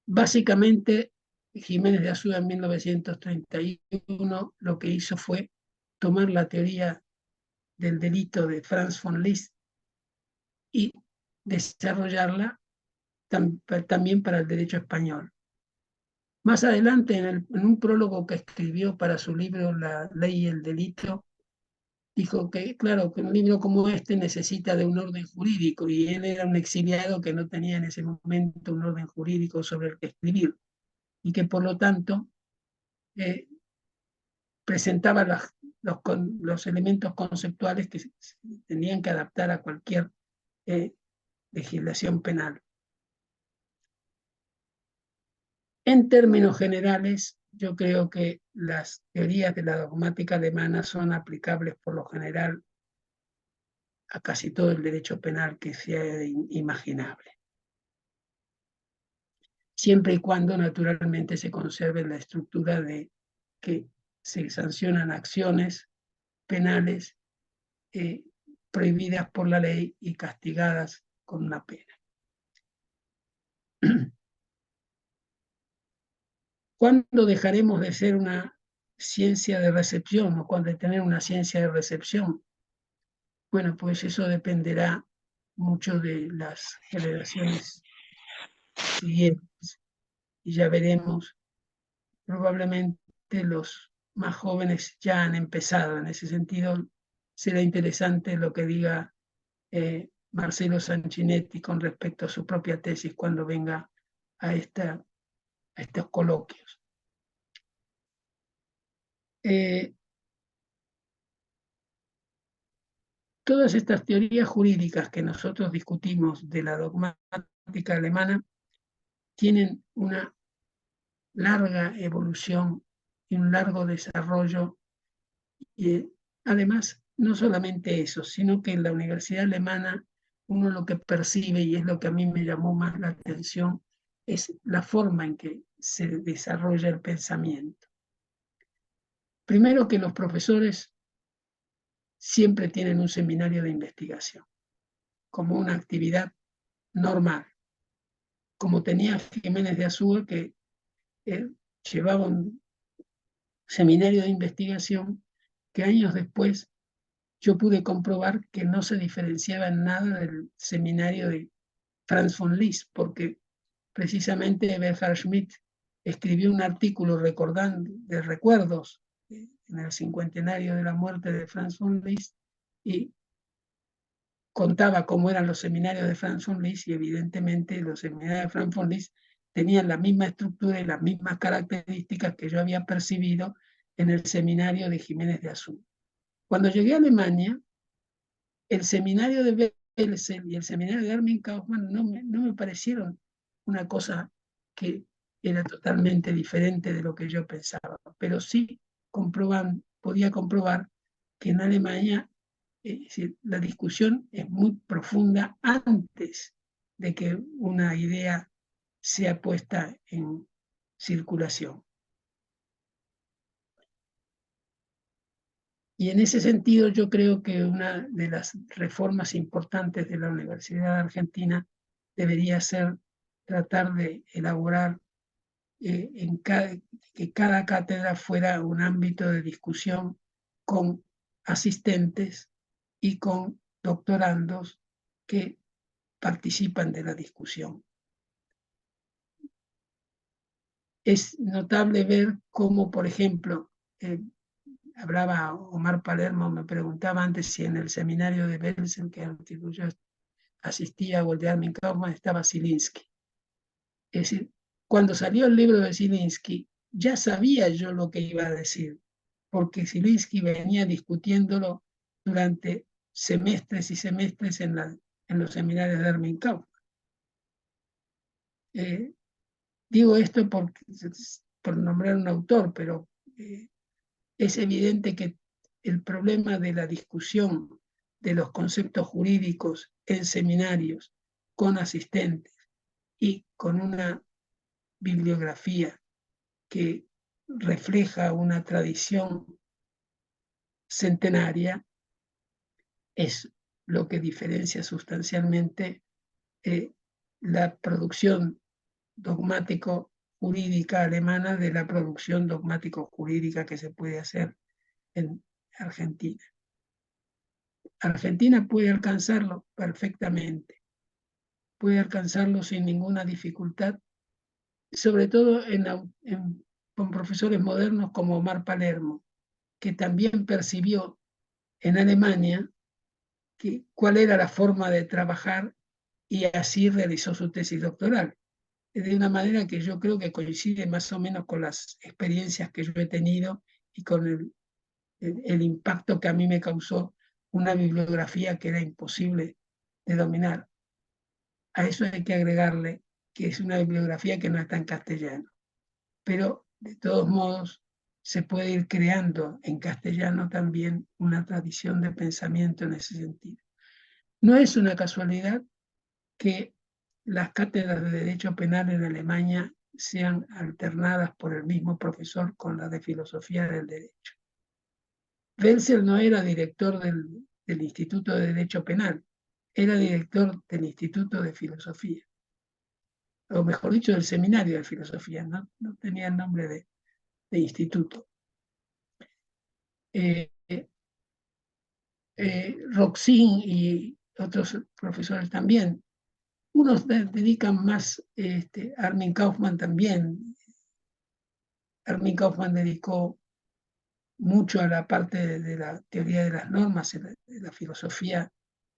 Básicamente, Jiménez de Azúa en 1931 lo que hizo fue tomar la teoría del delito de Franz von Liszt y desarrollarla también para el derecho español. Más adelante, en un prólogo que escribió para su libro La Ley y el Delito, dijo que, claro, que un libro como este necesita de un orden jurídico, y él era un exiliado que no tenía en ese momento un orden jurídico sobre el que escribir, y que por lo tanto presentaba los elementos conceptuales que se tenían que adaptar a cualquier legislación penal. En términos generales, yo creo que las teorías de la dogmática alemana son aplicables por lo general a casi todo el derecho penal que sea imaginable, siempre y cuando naturalmente se conserve la estructura de que se sancionan acciones penales prohibidas por la ley y castigadas con una pena. ¿Cuándo dejaremos de ser una ciencia de recepción o cuándo de tener una ciencia de recepción? Bueno, pues eso dependerá mucho de las generaciones siguientes y ya veremos. Probablemente los más jóvenes ya han empezado. En ese sentido, será interesante lo que diga Marcelo Sanchinetti con respecto a su propia tesis cuando venga a estos coloquios. Todas estas teorías jurídicas que nosotros discutimos de la dogmática alemana tienen una larga evolución y un largo desarrollo. Y además, no solamente eso, sino que en la Universidad Alemana uno lo que percibe, y es lo que a mí me llamó más la atención, es la forma en que se desarrolla el pensamiento. Primero, que los profesores siempre tienen un seminario de investigación como una actividad normal, como tenía Jiménez de Azúa, que llevaba un seminario de investigación que años después yo pude comprobar que no se diferenciaba en nada del seminario de Franz von Liszt, porque precisamente Eberhard Schmidt escribió un artículo recordando de recuerdos en el cincuentenario de la muerte de Franz von Liszt y contaba cómo eran los seminarios de Franz von Liszt, y evidentemente los seminarios de Franz von Liszt tenían la misma estructura y las mismas características que yo había percibido en el seminario de Jiménez de Azúa. Cuando llegué a Alemania, el seminario de Belsen y el seminario de Armin Kaufmann no me parecieron una cosa que era totalmente diferente de lo que yo pensaba, pero sí podía comprobar que en Alemania la discusión es muy profunda antes de que una idea sea puesta en circulación. Y en ese sentido yo creo que una de las reformas importantes de la Universidad Argentina debería ser tratar de elaborar que cada cátedra fuera un ámbito de discusión con asistentes y con doctorandos que participan de la discusión. Es notable ver cómo, por ejemplo, hablaba Omar Palermo, me preguntaba antes si en el seminario de Belsen, que yo asistía, o el de Armin Kaufmann, estaba Zielinski. Es decir, cuando salió el libro de Zielinski, ya sabía yo lo que iba a decir, porque Zielinski venía discutiéndolo durante semestres y semestres en los seminarios de Armin Kaufmann. Digo esto por nombrar un autor, pero es evidente que el problema de la discusión de los conceptos jurídicos en seminarios con asistentes y con una bibliografía que refleja una tradición centenaria es lo que diferencia sustancialmente la producción dogmático-jurídica alemana de la producción dogmático-jurídica que se puede hacer en Argentina. Argentina puede alcanzarlo perfectamente, puede alcanzarlo sin ninguna dificultad, sobre todo con profesores modernos como Omar Palermo, que también percibió en Alemania cuál era la forma de trabajar y así realizó su tesis doctoral. De una manera que yo creo que coincide más o menos con las experiencias que yo he tenido y con el impacto que a mí me causó una bibliografía que era imposible de dominar. A eso hay que agregarle que es una bibliografía que no está en castellano. pero de todos modos se puede ir creando en castellano también una tradición de pensamiento en ese sentido. No es una casualidad que las cátedras de Derecho Penal en Alemania sean alternadas por el mismo profesor con la de Filosofía del Derecho. Wenzel no era director del Instituto de Derecho Penal, era director del Instituto de Filosofía, o mejor dicho, del Seminario de Filosofía, no tenía el nombre de instituto. Roxin y otros profesores también. Unos dedican más, Armin Kaufmann también. Armin Kaufmann dedicó mucho a la parte de la teoría de las normas, de la filosofía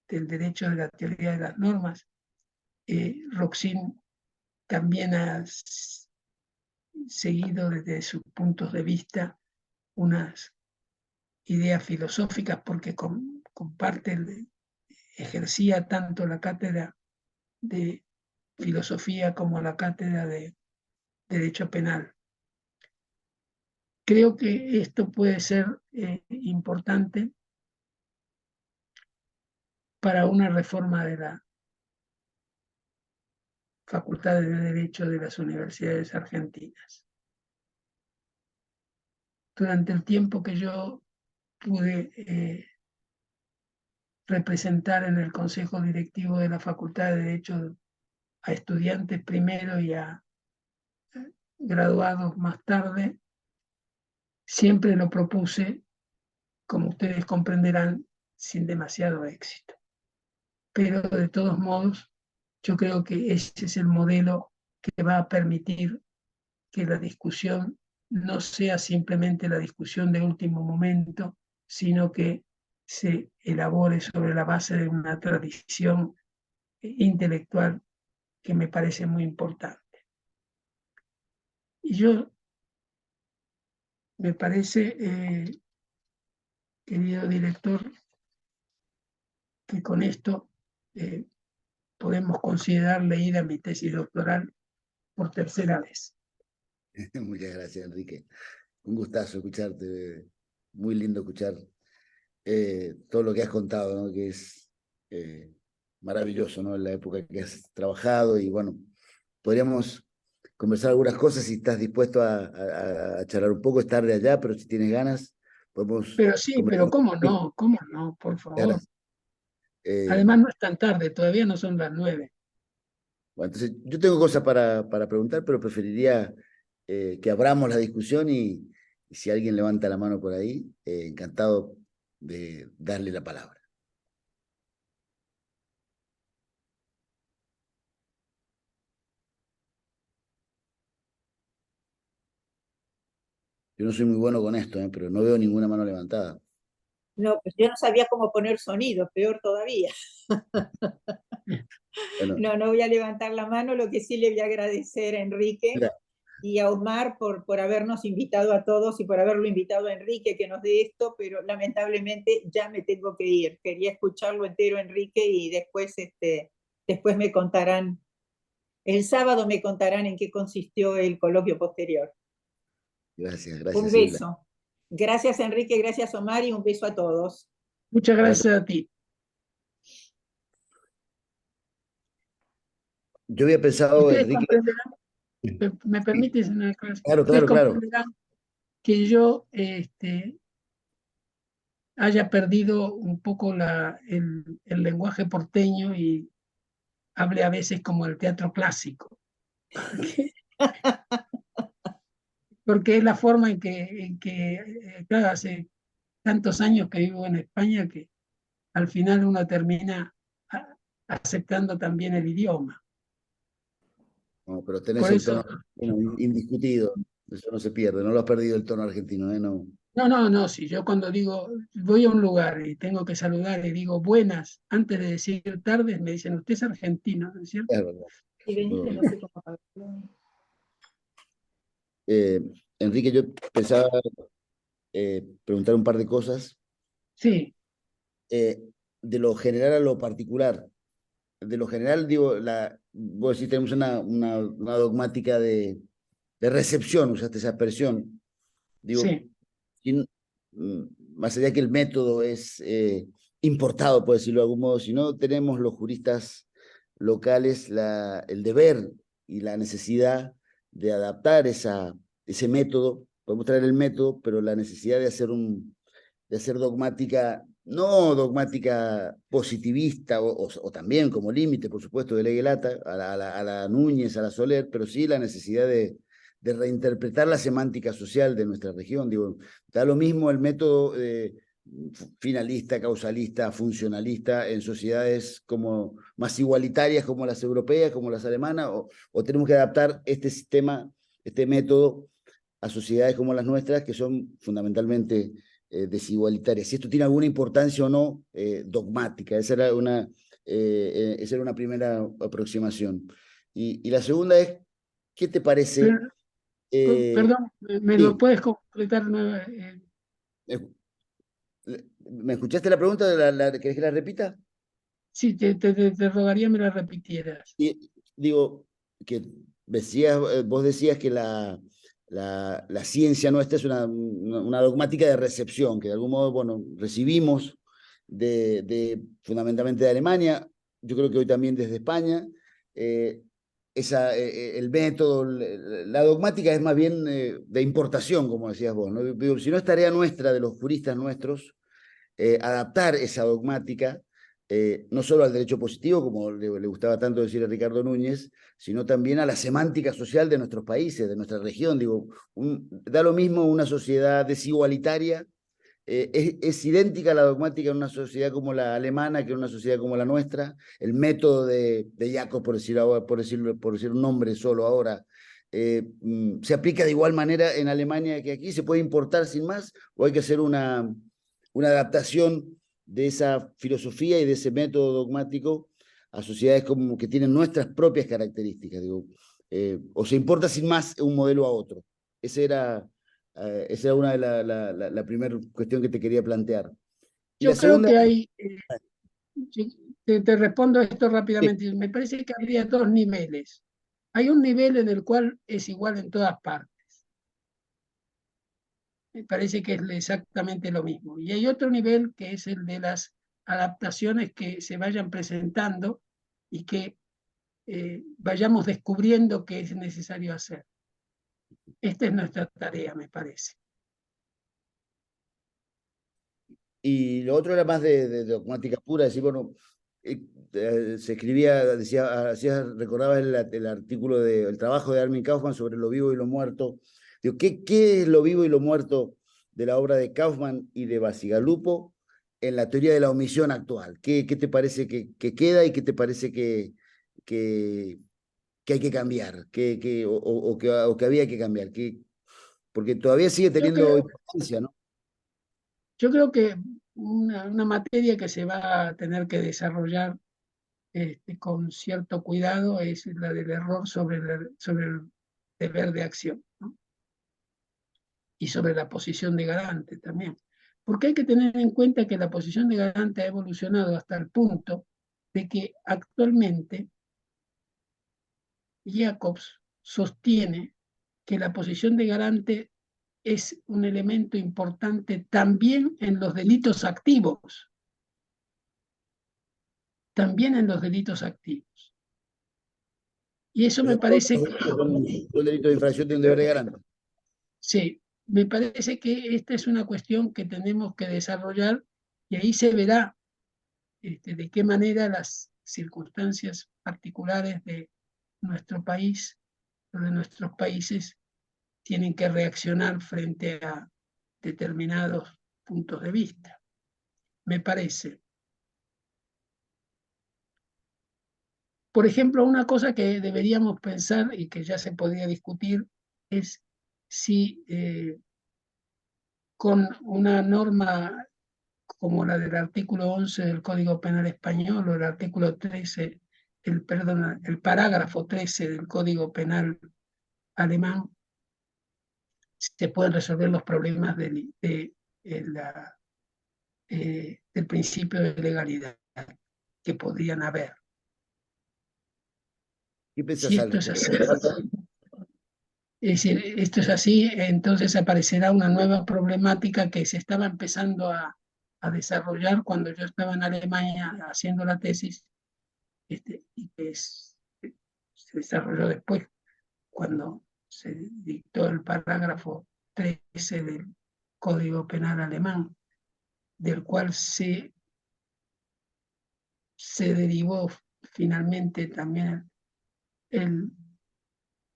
del derecho de la teoría de las normas. Roxin también ha seguido desde sus puntos de vista unas ideas filosóficas porque comparte, ejercía tanto la cátedra de filosofía como la cátedra de derecho penal. Creo que esto puede ser importante para una reforma de la Facultad de Derecho de las universidades argentinas. Durante el tiempo que yo pude representar en el Consejo Directivo de la Facultad de Derecho a estudiantes primero y a graduados más tarde, siempre lo propuse, como ustedes comprenderán, sin demasiado éxito. Pero de todos modos, yo creo que ese es el modelo que va a permitir que la discusión no sea simplemente la discusión de último momento, sino que se elabore sobre la base de una tradición intelectual que me parece muy importante. Y yo, me parece, querido director, que con esto podemos considerar leída mi tesis doctoral por tercera vez. Muchas gracias, Enrique. Un gustazo escucharte. Muy lindo escuchar todo lo que has contado, ¿no? Que es maravilloso, ¿no? En la época que has trabajado y bueno, podríamos conversar algunas cosas si estás dispuesto a charlar un poco. Es tarde allá, pero si tienes ganas, podemos Pero sí, pero conversar. cómo no, por favor. Gracias. Eh, Además no es tan tarde, todavía no son las 9. bueno, entonces, yo tengo cosas para preguntar, pero preferiría que abramos la discusión y si alguien levanta la mano por ahí, encantado de darle la palabra. Yo no soy muy bueno con esto, pero no veo ninguna mano levantada. No, pues yo no sabía cómo poner sonido, peor todavía. Bueno, No voy a levantar la mano, lo que sí le voy a agradecer a Enrique mira, y a Omar por habernos invitado a todos y por haberlo invitado a Enrique que nos dé esto, pero lamentablemente ya me tengo que ir. Quería escucharlo entero, Enrique, y después me contarán, el sábado me contarán en qué consistió el coloquio posterior. gracias, Un gracias, Silvia. beso. Gracias, Enrique, gracias, Omar, y un beso a todos. Muchas Para gracias a ti. Yo había pensado, Ustedes Enrique, comprenderán, me sí, permiten una cosa, claro, ustedes claro, claro. comprenderán que yo haya perdido un poco el lenguaje porteño y hable a veces como el teatro clásico, porque es la forma en que claro, hace tantos años que vivo en España que al final uno termina aceptando también el idioma. No, pero tenés Por el tono eso, indiscutido, eso no se pierde, no lo has perdido el tono argentino, no. no, si yo cuando digo, voy a un lugar y tengo que saludar y digo buenas, antes de decir tardes, me dicen, usted es argentino, ¿no es cierto? Es verdad. Y Benítez, no sé cómo pagarlo. Eh, Enrique, yo pensaba preguntar un par de cosas. Sí, eh, de lo general a lo particular. De lo general, digo, vos decís, tenemos una dogmática de recepción, usaste esa expresión. Digo, Sí, sin- más allá que el método es importado, por decirlo de algún modo, si no tenemos los juristas locales el deber y la necesidad de adaptar ese método. Podemos traer el método, pero la necesidad de hacer dogmática, no dogmática positivista, o también como límite, por supuesto, de ley lata, a la Núñez, a la Soler, pero sí la necesidad de reinterpretar la semántica social de nuestra región. Digo, da lo mismo el método finalista, causalista, funcionalista en sociedades como más igualitarias como las europeas, como las alemanas, o tenemos que adaptar este sistema, este método a sociedades como las nuestras, que son fundamentalmente desigualitarias. Si esto tiene alguna importancia o no dogmática. Esa era una primera aproximación. Y la segunda es, ¿qué te parece? pero, Eh, perdón, ¿me lo sí, puedes completar? eh, ¿me escuchaste la pregunta? ¿Querés que la repita? Sí, te rogaría me la repitieras. Y, digo, que vos decías que la ciencia nuestra es una dogmática de recepción, que de algún modo, bueno, recibimos fundamentalmente de Alemania, yo creo que hoy también desde España. eh, el método, la dogmática es más bien de importación, como decías vos, ¿no? Digo, si no es tarea nuestra, de los juristas nuestros, adaptar esa dogmática, no solo al derecho positivo, como le gustaba tanto decir a Ricardo Núñez, sino también a la semántica social de nuestros países, de nuestra región. Digo, da lo mismo una sociedad desigualitaria, es idéntica a la dogmática en una sociedad como la alemana que en una sociedad como la nuestra. El método de Jacob, por decir un nombre solo ahora, se aplica de igual manera en Alemania que aquí. ¿Se puede importar sin más o hay que hacer una adaptación de esa filosofía y de ese método dogmático a sociedades como que tienen nuestras propias características? Digo, o se importa sin más un modelo a otro. Esa era una de la primera cuestión que te quería plantear. Y la Yo creo segunda, que hay, te respondo esto rápidamente, me parece que habría dos niveles. Hay un nivel en el cual es igual en todas partes. Me parece que es exactamente lo mismo. Y hay otro nivel que es el de las adaptaciones que se vayan presentando y que vayamos descubriendo qué es necesario hacer. Esta es nuestra tarea, me parece. y lo otro era más de dogmática pura, decir, bueno, se escribía, recordaba el artículo el trabajo de Armin Kaufman sobre lo vivo y lo muerto. Digo, ¿qué es lo vivo y lo muerto de la obra de Kaufman y de Bacigalupo en la teoría de la omisión actual? ¿Qué te parece que queda y qué te parece que, que hay que cambiar, o que había que cambiar? Porque todavía sigue Yo teniendo creo, importancia, ¿no? yo creo que una materia que se va a tener que desarrollar con cierto cuidado es la del error sobre el deber de acción, ¿no? Y sobre la posición de garante también. Porque hay que tener en cuenta que la posición de garante ha evolucionado hasta el punto de que actualmente Jacobs sostiene que la posición de garante es un elemento importante también en los delitos activos, también en los delitos activos. Y eso O sea, me todos parece los que, delitos son delitos de infracción de un deber de garante. sí, me parece que esta es una cuestión que tenemos que desarrollar y ahí se verá de qué manera las circunstancias particulares de nuestro país o de nuestros países tienen que reaccionar frente a determinados puntos de vista. Me parece. Por ejemplo, una cosa que deberíamos pensar y que ya se podría discutir es si con una norma como la del artículo 11 del Código Penal Español o el artículo 13, el parágrafo 13 del Código Penal alemán, se pueden resolver los problemas del principio de legalidad que podrían haber. ¿Qué Si pensás al esto es respecto? así, Es decir, esto es así, entonces aparecerá una nueva problemática que se estaba empezando a desarrollar cuando yo estaba en Alemania haciendo la tesis, y que se desarrolló después, cuando se dictó el parágrafo 13 del Código Penal alemán, del cual se derivó finalmente también el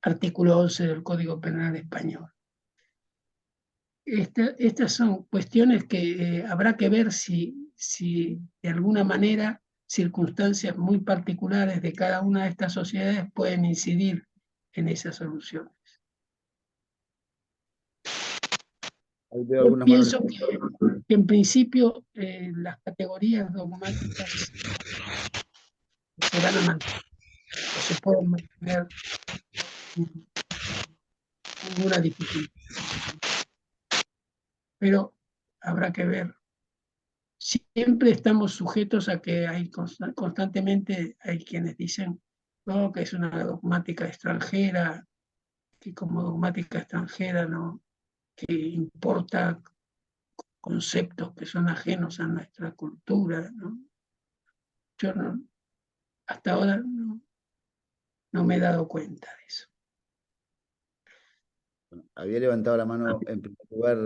artículo 11 del Código Penal español. Estas son cuestiones que habrá que ver si de alguna manera circunstancias muy particulares de cada una de estas sociedades pueden incidir en esa solución. Ahí veo Yo algunas manos. pienso que en principio las categorías dogmáticas se van a mantener, o se pueden mantener sin ninguna dificultad, pero habrá que ver. Siempre estamos sujetos a que constantemente hay quienes dicen, no, que es una dogmática extranjera, que como dogmática extranjera no, que importa conceptos que son ajenos a nuestra cultura, ¿no? Yo no, hasta ahora no me he dado cuenta de eso. Había levantado la mano en primer lugar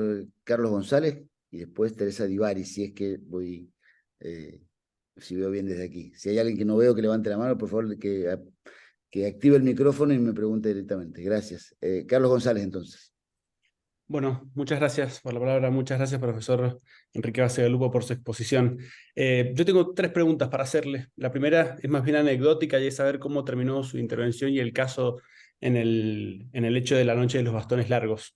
Carlos González y después Teresa Divari, si es que voy, eh, si veo bien desde aquí. Si hay alguien que no veo que levante la mano, por favor que active el micrófono y me pregunte directamente. Gracias. Carlos González, entonces. Bueno, muchas gracias por la palabra, muchas gracias, profesor Enrique Basegalupo, por su exposición. Yo tengo 3 preguntas para hacerle. La primera es más bien anecdótica y es saber cómo terminó su intervención y el caso en el hecho de la noche de los bastones largos.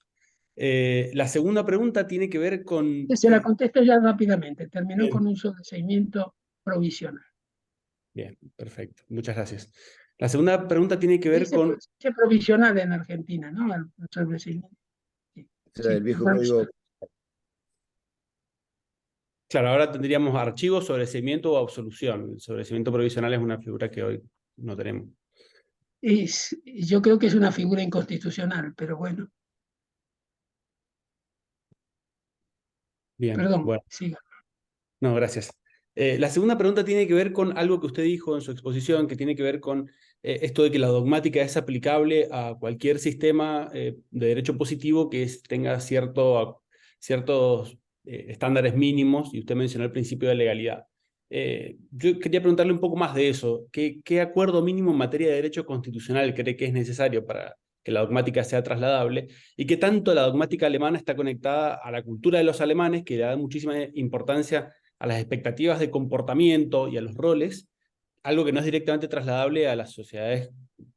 La segunda pregunta tiene que ver con... Se la contesto ya rápidamente. Terminó Bien, con un sobreseimiento provisional. bien, perfecto, muchas gracias. La segunda pregunta tiene que ver Dice con... provisional en Argentina, ¿no? El sobreseimiento. Sí, Era sí, del viejo código. Claro, ahora tendríamos archivos, sobreseimiento o absolución. El sobreseimiento provisional es una figura que hoy no tenemos. Yo creo que es una figura inconstitucional, pero bueno, Bien, perdón, bueno. siga. No, gracias. La segunda pregunta tiene que ver con algo que usted dijo en su exposición, que tiene que ver con esto de que la dogmática es aplicable a cualquier sistema de derecho positivo que tenga ciertos estándares mínimos, y usted mencionó el principio de legalidad. Yo quería preguntarle un poco más de eso. ¿Qué acuerdo mínimo en materia de derecho constitucional cree que es necesario para que la dogmática sea trasladable? ¿Y qué tanto la dogmática alemana está conectada a la cultura de los alemanes, que le da muchísima importancia a las expectativas de comportamiento y a los roles, algo que no es directamente trasladable a las sociedades?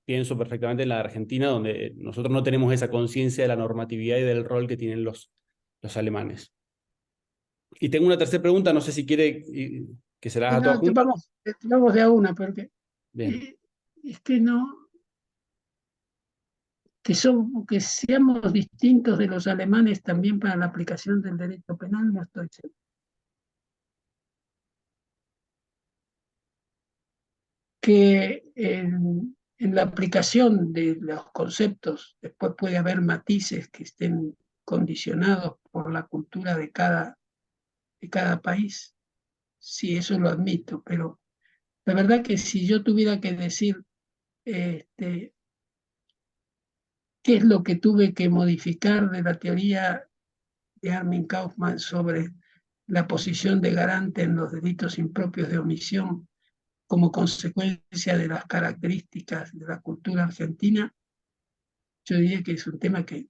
Pienso perfectamente en la Argentina, donde nosotros no tenemos esa conciencia de la normatividad y del rol que tienen los alemanes. Y tengo una tercera pregunta, no sé si quiere que se la haga todas No, juntas. vamos de a una, porque Bien. es que no, que seamos distintos de los alemanes también para la aplicación del derecho penal, no estoy seguro. Que en la aplicación de los conceptos después puede haber matices que estén condicionados por la cultura de cada país. Sí, eso lo admito, pero la verdad que si yo tuviera que decir qué es lo que tuve que modificar de la teoría de Armin Kaufmann sobre la posición de garante en los delitos impropios de omisión como consecuencia de las características de la cultura argentina, yo diría que es un tema que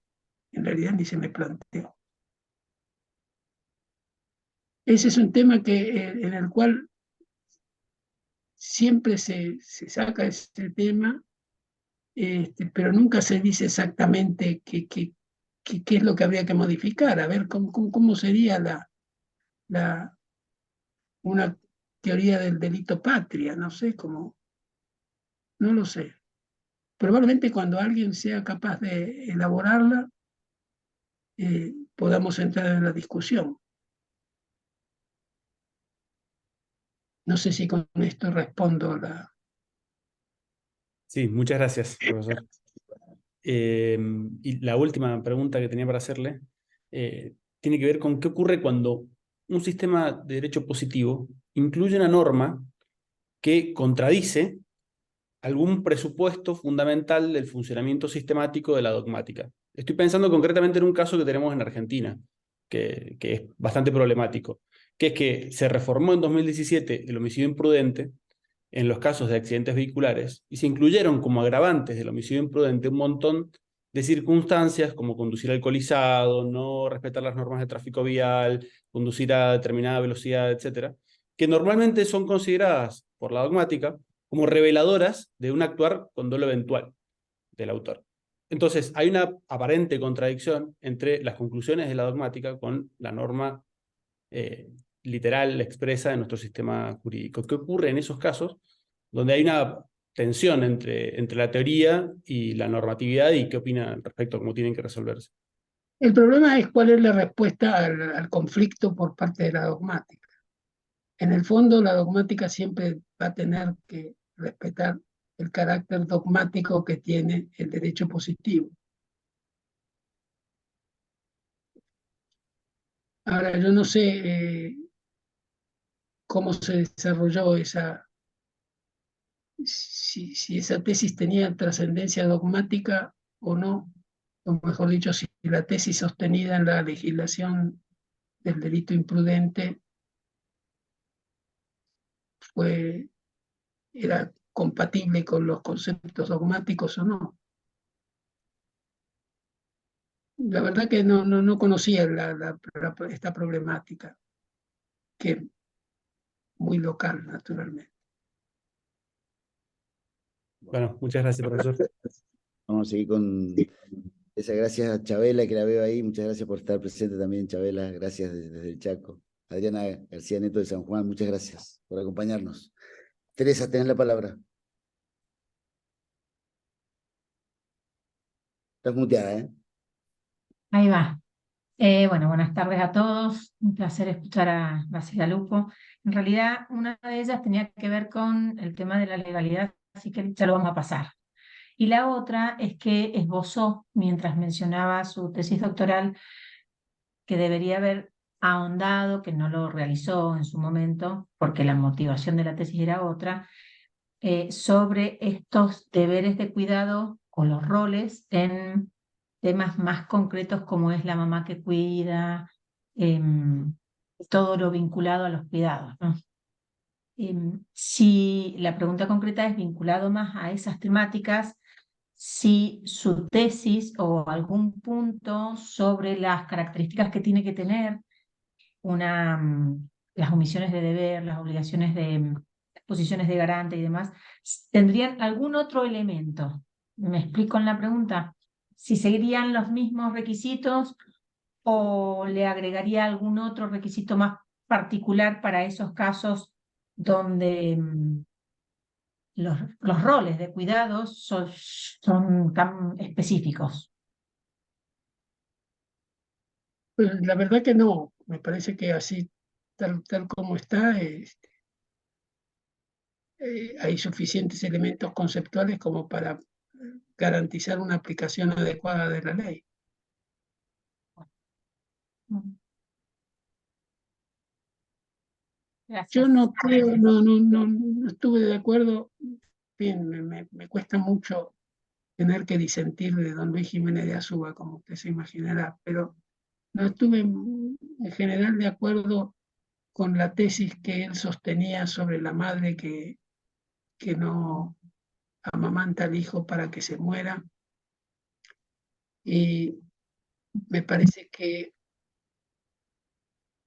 en realidad ni se me planteó. Ese es un tema en el cual siempre se saca ese tema, pero nunca se dice exactamente qué es lo que habría que modificar, a ver cómo sería una teoría del delito patria, no sé cómo, no lo sé. Probablemente cuando alguien sea capaz de elaborarla, podamos entrar en la discusión. No sé si con esto respondo la... Sí, muchas gracias, profesor. Y la última pregunta que tenía para hacerle tiene que ver con qué ocurre cuando un sistema de derecho positivo incluye una norma que contradice algún presupuesto fundamental del funcionamiento sistemático de la dogmática. Estoy pensando concretamente en un caso que tenemos en Argentina, que es bastante problemático, que es que se reformó en 2017 el homicidio imprudente en los casos de accidentes vehiculares y se incluyeron como agravantes del homicidio imprudente un montón de circunstancias como conducir alcoholizado, no respetar las normas de tráfico vial, conducir a determinada velocidad, etcétera, que normalmente son consideradas por la dogmática como reveladoras de un actuar con dolo eventual del autor. Entonces, hay una aparente contradicción entre las conclusiones de la dogmática con la norma literal, expresa de nuestro sistema jurídico. ¿Qué ocurre en esos casos donde hay una tensión entre la teoría y la normatividad y qué opina al respecto, cómo tienen que resolverse? El problema es cuál es la respuesta al conflicto por parte de la dogmática. En el fondo, la dogmática siempre va a tener que respetar el carácter dogmático que tiene el derecho positivo. Ahora, yo no sé cómo se desarrolló si esa tesis tenía trascendencia dogmática o no, o mejor dicho, si la tesis sostenida en la legislación del delito imprudente era compatible con los conceptos dogmáticos o no. La verdad que no conocía esta problemática, que es muy local, naturalmente. Bueno, muchas gracias, profesor. Vamos a seguir con esa gracias a Chabela, que la veo ahí. Muchas gracias por estar presente también, Chabela. Gracias desde el Chaco. Adriana García Neto de San Juan, muchas gracias por acompañarnos. Teresa, tenés la palabra. Estás muteada, ¿eh? Ahí va. Bueno, buenas tardes a todos. Un placer escuchar a Basilea Lupo. En realidad, una de ellas tenía que ver con el tema de la legalidad, así que ya lo vamos a pasar. Y la otra es que esbozó, mientras mencionaba su tesis doctoral, que debería haber ahondado, que no lo realizó en su momento, porque la motivación de la tesis era otra, sobre estos deberes de cuidado o los roles en temas más concretos como es la mamá que cuida, todo lo vinculado a los cuidados, ¿no? Si la pregunta concreta es vinculado más a esas temáticas, si su tesis o algún punto sobre las características que tiene que tener las omisiones de deber, las obligaciones de posiciones de garante y demás, ¿tendrían algún otro elemento? ¿Me explico en la pregunta? ¿Si seguirían los mismos requisitos o le agregaría algún otro requisito más particular para esos casos donde los roles de cuidados son tan específicos? Pues la verdad que no, me parece que así, tal como está, hay suficientes elementos conceptuales como para garantizar una aplicación adecuada de la ley. Gracias. Yo no creo, no estuve de acuerdo. Bien, me cuesta mucho tener que disentir de don Luis Jiménez de Azúa, como usted se imaginará, pero no estuve en general de acuerdo con la tesis que él sostenía sobre la madre que no amamanta al hijo para que se muera. Y me parece que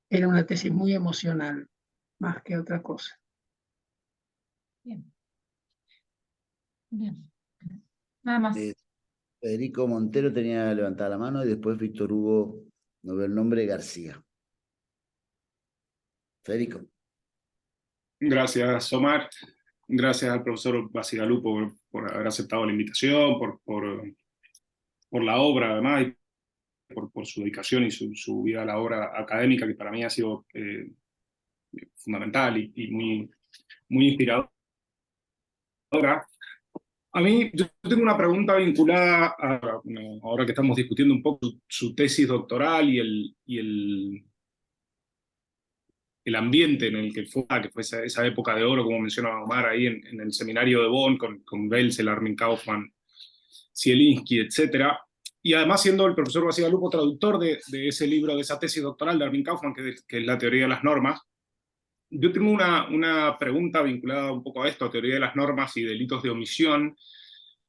era una tesis muy emocional, más que otra cosa. Bien. Bien. Nada más. Federico Montero tenía levantada la mano y después Víctor Hugo, no veo el nombre, García. Federico. Gracias, Omar. Gracias al profesor Basilea por haber aceptado la invitación, por la obra, además, y por su dedicación y su vida a la obra académica, que para mí ha sido fundamental y muy inspiradora. A mí, yo tengo una pregunta vinculada a, bueno, ahora que estamos discutiendo un poco su tesis doctoral el ambiente en el que fue esa época de oro, como menciona Omar ahí en el seminario de Bonn, con Welzel, Armin Kaufmann, Zielinski, etc. Y además siendo el profesor Bacigalupo traductor de ese libro, de esa tesis doctoral de Armin Kaufmann, que es la teoría de las normas, yo tengo una pregunta vinculada un poco a esto, a teoría de las normas y delitos de omisión,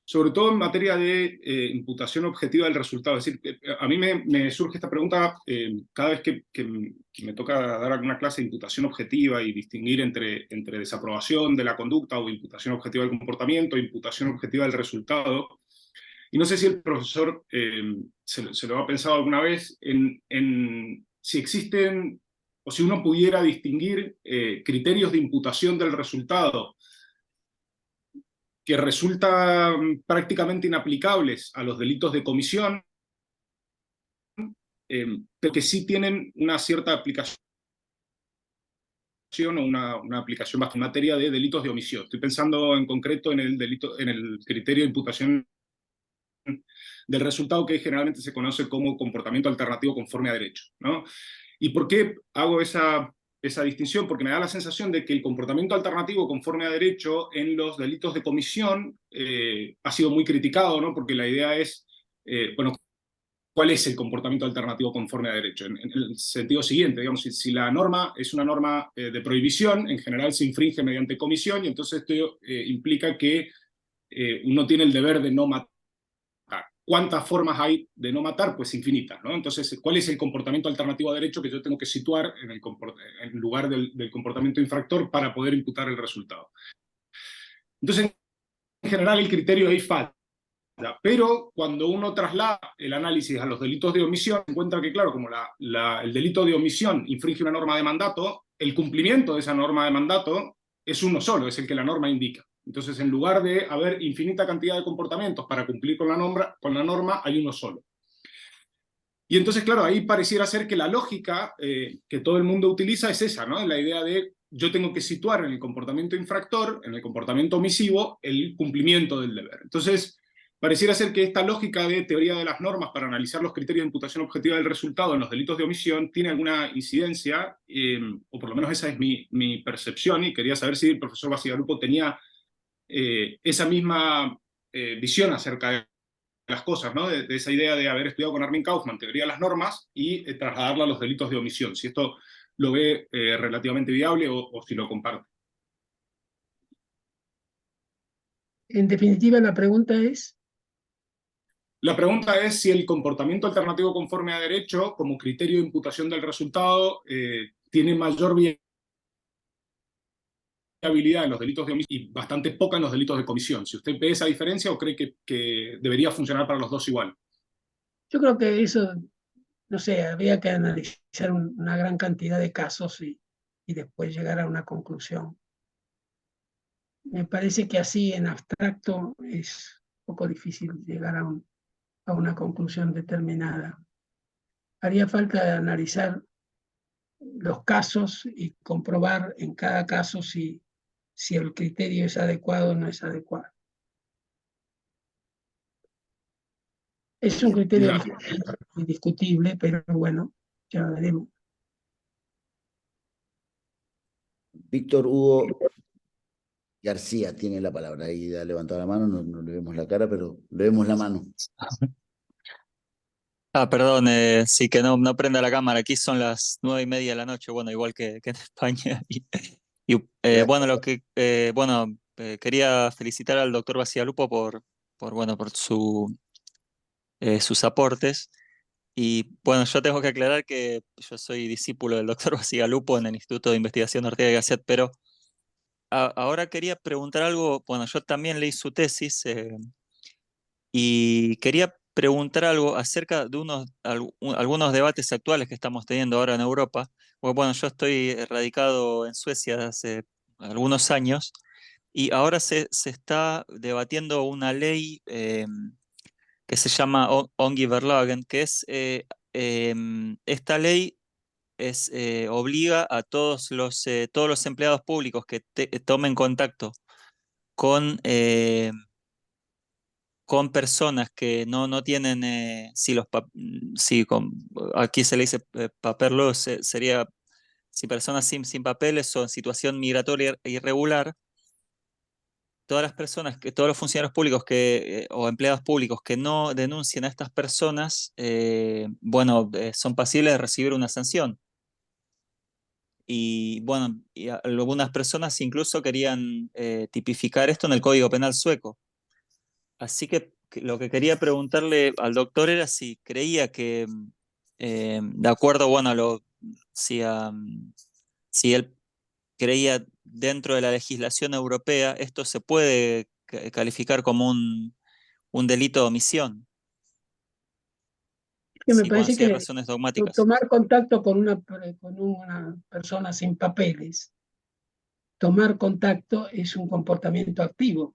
sobre todo en materia de imputación objetiva del resultado. Es decir, a mí me surge esta pregunta cada vez que me toca dar alguna clase de imputación objetiva y distinguir entre desaprobación de la conducta o imputación objetiva del comportamiento, imputación objetiva del resultado. Y no sé si el profesor se lo ha pensado alguna vez en si existen o si uno pudiera distinguir criterios de imputación del resultado que resultan prácticamente inaplicables a los delitos de comisión, pero que sí tienen una cierta aplicación o una aplicación bajo materia de delitos de omisión. Estoy pensando en concreto en el criterio de imputación del resultado que generalmente se conoce como comportamiento alternativo conforme a derecho, ¿no? ¿Y por qué hago esa distinción? Porque me da la sensación de que el comportamiento alternativo conforme a derecho en los delitos de comisión ha sido muy criticado, ¿no? Porque la idea es, bueno, ¿cuál es el comportamiento alternativo conforme a derecho? En el sentido siguiente, digamos, si la norma es una norma de prohibición, en general se infringe mediante comisión, y entonces esto implica que uno tiene el deber de no matar. ¿Cuántas formas hay de no matar? Pues infinitas, ¿no? Entonces, ¿cuál es el comportamiento alternativo a derecho que yo tengo que situar en lugar del comportamiento infractor para poder imputar el resultado? Entonces, en general, el criterio ahí falla. Pero cuando uno traslada el análisis a los delitos de omisión, se encuentra que, claro, como el delito de omisión infringe una norma de mandato, el cumplimiento de esa norma de mandato es uno solo, es el que la norma indica. Entonces, en lugar de haber infinita cantidad de comportamientos para cumplir con la norma, hay uno solo. Y entonces, claro, ahí pareciera ser que la lógica que todo el mundo utiliza es esa, ¿no? La idea de yo tengo que situar en el comportamiento infractor, en el comportamiento omisivo, el cumplimiento del deber. Entonces, pareciera ser que esta lógica de teoría de las normas para analizar los criterios de imputación objetiva del resultado en los delitos de omisión tiene alguna incidencia, o por lo menos esa es mi percepción, y quería saber si el profesor Bacigalupo tenía esa misma visión acerca de las cosas, ¿no? De esa idea de haber estudiado con Armin Kaufmann teoría de las normas y trasladarla a los delitos de omisión, si esto lo ve relativamente viable o si lo comparte. En definitiva, la pregunta es, La pregunta es si el comportamiento alternativo conforme a derecho, como criterio de imputación del resultado, tiene mayor viabilidad en los delitos de omisión y bastante poca en los delitos de comisión. Si usted ve esa diferencia o cree que debería funcionar para los dos igual. yo creo que eso, no sé, habría que analizar una gran cantidad de casos y después llegar a una conclusión. Me parece que así en abstracto es un poco difícil llegar a una conclusión determinada. Haría falta analizar los casos y comprobar en cada caso si el criterio es adecuado o no es adecuado. Es un criterio indiscutible, pero bueno, ya veremos. Víctor Hugo García tiene la palabra. Ahí ha levantado la mano, no le vemos la cara, pero le vemos la mano. Perdón, sí que no prenda la cámara. Aquí son las 9:30 de la noche, bueno, igual que en España. Bueno, quería felicitar al doctor Bacigalupo por sus aportes. Y bueno, yo tengo que aclarar que yo soy discípulo del doctor Bacigalupo en el Instituto de Investigación Ortega y Gasset, pero ahora quería preguntar algo. Bueno, yo también leí su tesis y quería preguntar algo acerca de algunos debates actuales que estamos teniendo ahora en Europa. Bueno, yo estoy radicado en Suecia hace algunos años y ahora se está debatiendo una ley que se llama Ongiverlagen, que es esta ley obliga a todos los empleados públicos que tomen contacto con con personas que no tienen, aquí se le dice paperlos, sería si personas sin papeles o en situación migratoria irregular, todas las personas, todos los funcionarios públicos o empleados públicos que no denuncien a estas personas, son pasibles de recibir una sanción. Y bueno, algunas personas incluso querían tipificar esto en el Código Penal sueco. Así que lo que quería preguntarle al doctor era si creía que, de acuerdo, si él creía dentro de la legislación europea, esto se puede calificar como un delito de omisión, Que me sí, cuando parece sí hay que razones dogmáticas. tomar contacto con una persona sin papeles, tomar contacto es un comportamiento activo.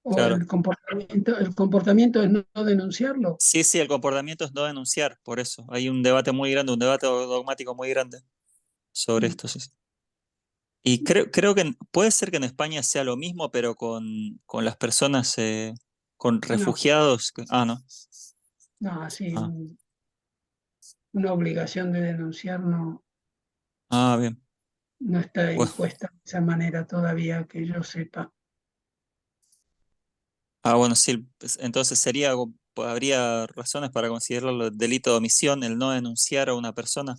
O Claro. el comportamiento es no denunciarlo. Sí, el comportamiento es no denunciar, por eso. Hay un debate muy grande, un debate dogmático muy grande sobre esto. Sí. Y creo que puede ser que en España sea lo mismo, pero con las personas, con refugiados. No. No, así una obligación de denunciar no Bien. no está Bueno. impuesta de esa manera todavía que yo sepa. Bueno, sí, pues, entonces habría razones para considerarlo delito de omisión el no denunciar a una persona.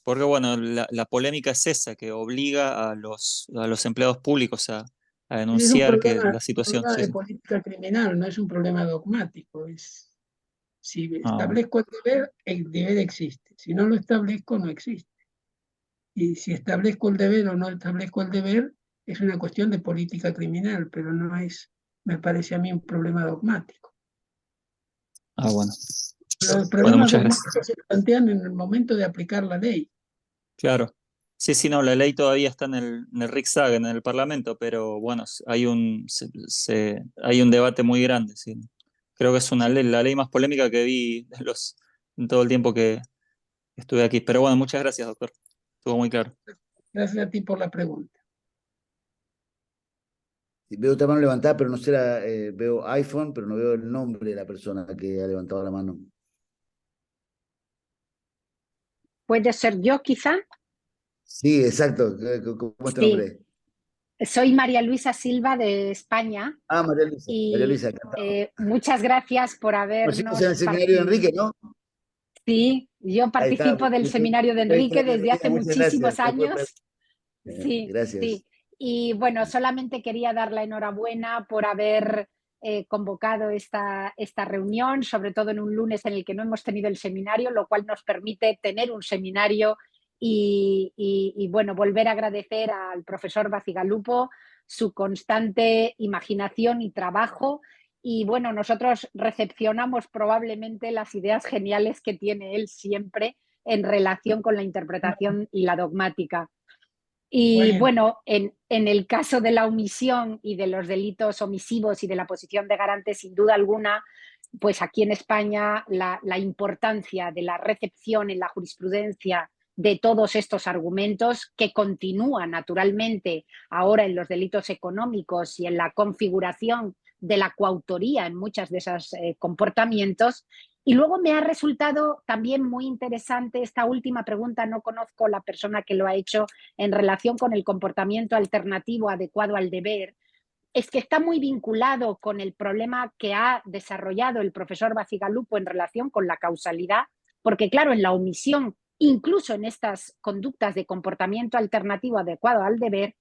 Porque bueno, la polémica es esa, que obliga a los empleados públicos a Es un denunciar que la situación. problema Sí, de sí. política criminal, no es un problema dogmático. Si Bueno. establezco el deber existe. Si no lo establezco, no existe. Y si establezco el deber o no establezco el deber, es una cuestión de política criminal, pero no es, me parece a mí, un problema dogmático. Bueno. Los Bueno, problemas muchas gracias. dogmáticos se plantean en el momento de aplicar la ley. Claro. Sí, no, la ley todavía está en el Riksdag, en el Parlamento, pero bueno, hay un debate muy grande. Sí. Creo que es la ley más polémica que vi en todo el tiempo que estuve aquí. Pero bueno, muchas gracias, doctor. Estuvo muy claro. Gracias a ti por la pregunta. Veo otra mano levantada, pero no será, veo iPhone, pero no veo el nombre de la persona que ha levantado la mano. ¿Puede ser yo, quizá? Sí, exacto. ¿Cómo es tu nombre? Soy María Luisa Silva de España. María Luisa. Y María Luisa, encantado. muchas gracias por Nos habernos... conocimos en el seminario de Enrique, ¿no? Sí, yo Ahí está. participo del seminario de Enrique desde hace Muchas muchísimos gracias. años. Sí, Gracias. sí. Y bueno, solamente quería dar la enhorabuena por haber convocado esta reunión, sobre todo en un lunes en el que no hemos tenido el seminario, lo cual nos permite tener un seminario y bueno, volver a agradecer al profesor Bacigalupo su constante imaginación y trabajo. Y bueno, nosotros recepcionamos probablemente las ideas geniales que tiene él siempre en relación con la interpretación y la dogmática. Y bueno, en el caso de la omisión y de los delitos omisivos y de la posición de garante, sin duda alguna, pues aquí en España la importancia de la recepción en la jurisprudencia de todos estos argumentos, que continúan naturalmente ahora en los delitos económicos y en la configuración de la coautoría en muchos de esos comportamientos. Y luego me ha resultado también muy interesante esta última pregunta, no conozco la persona que lo ha hecho, en relación con el comportamiento alternativo adecuado al deber. Es que está muy vinculado con el problema que ha desarrollado el profesor Bacigalupo en relación con la causalidad, porque claro, en la omisión, incluso en estas conductas de comportamiento alternativo adecuado al deber,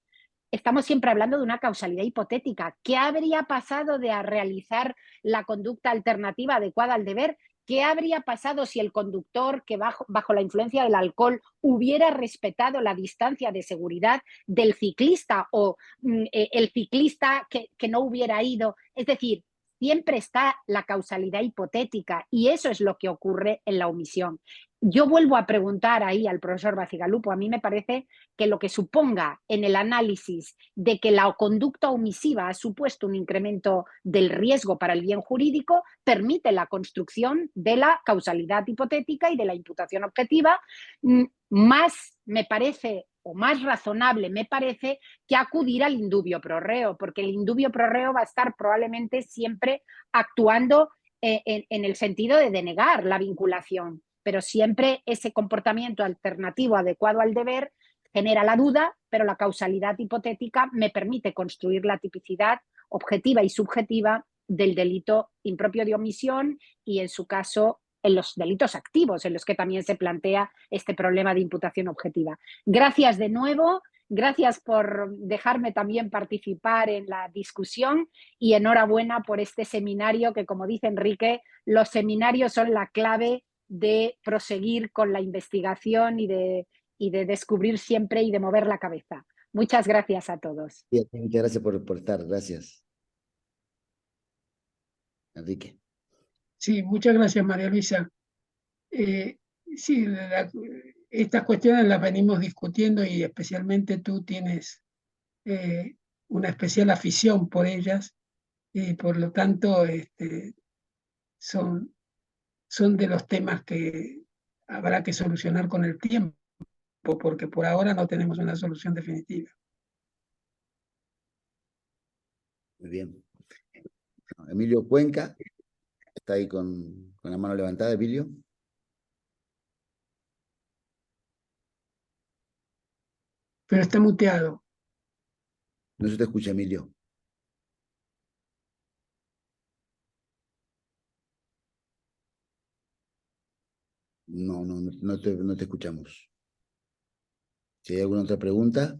estamos siempre hablando de una causalidad hipotética. ¿Qué habría pasado de realizar la conducta alternativa adecuada al deber? ¿Qué habría pasado si el conductor que bajo la influencia del alcohol hubiera respetado la distancia de seguridad del ciclista o el ciclista que no hubiera ido? Es decir, siempre está la causalidad hipotética y eso es lo que ocurre en la omisión. Yo vuelvo a preguntar ahí al profesor Bacigalupo, a mí me parece que lo que suponga en el análisis de que la conducta omisiva ha supuesto un incremento del riesgo para el bien jurídico, permite la construcción de la causalidad hipotética y de la imputación objetiva. Más me parece o más razonable, me parece, que acudir al indubio pro reo, porque el indubio pro reo va a estar probablemente siempre actuando en el sentido de denegar la vinculación, pero siempre ese comportamiento alternativo adecuado al deber genera la duda, pero la causalidad hipotética me permite construir la tipicidad objetiva y subjetiva del delito impropio de omisión y, en su caso, en los delitos activos, en los que también se plantea este problema de imputación objetiva. Gracias de nuevo, gracias por dejarme también participar en la discusión y enhorabuena por este seminario que, como dice Enrique, los seminarios son la clave de proseguir con la investigación y de descubrir siempre y de mover la cabeza. Muchas gracias a todos. Bien, muchas gracias por estar, gracias. Enrique. Sí, muchas gracias, María Luisa. Sí, estas cuestiones las venimos discutiendo y especialmente tú tienes una especial afición por ellas y por lo tanto son de los temas que habrá que solucionar con el tiempo, porque por ahora no tenemos una solución definitiva. Muy bien. Emilio Cuenca, está ahí con la mano levantada, Emilio. Pero está muteado. No se te escucha, Emilio. No te escuchamos. Si hay alguna otra pregunta.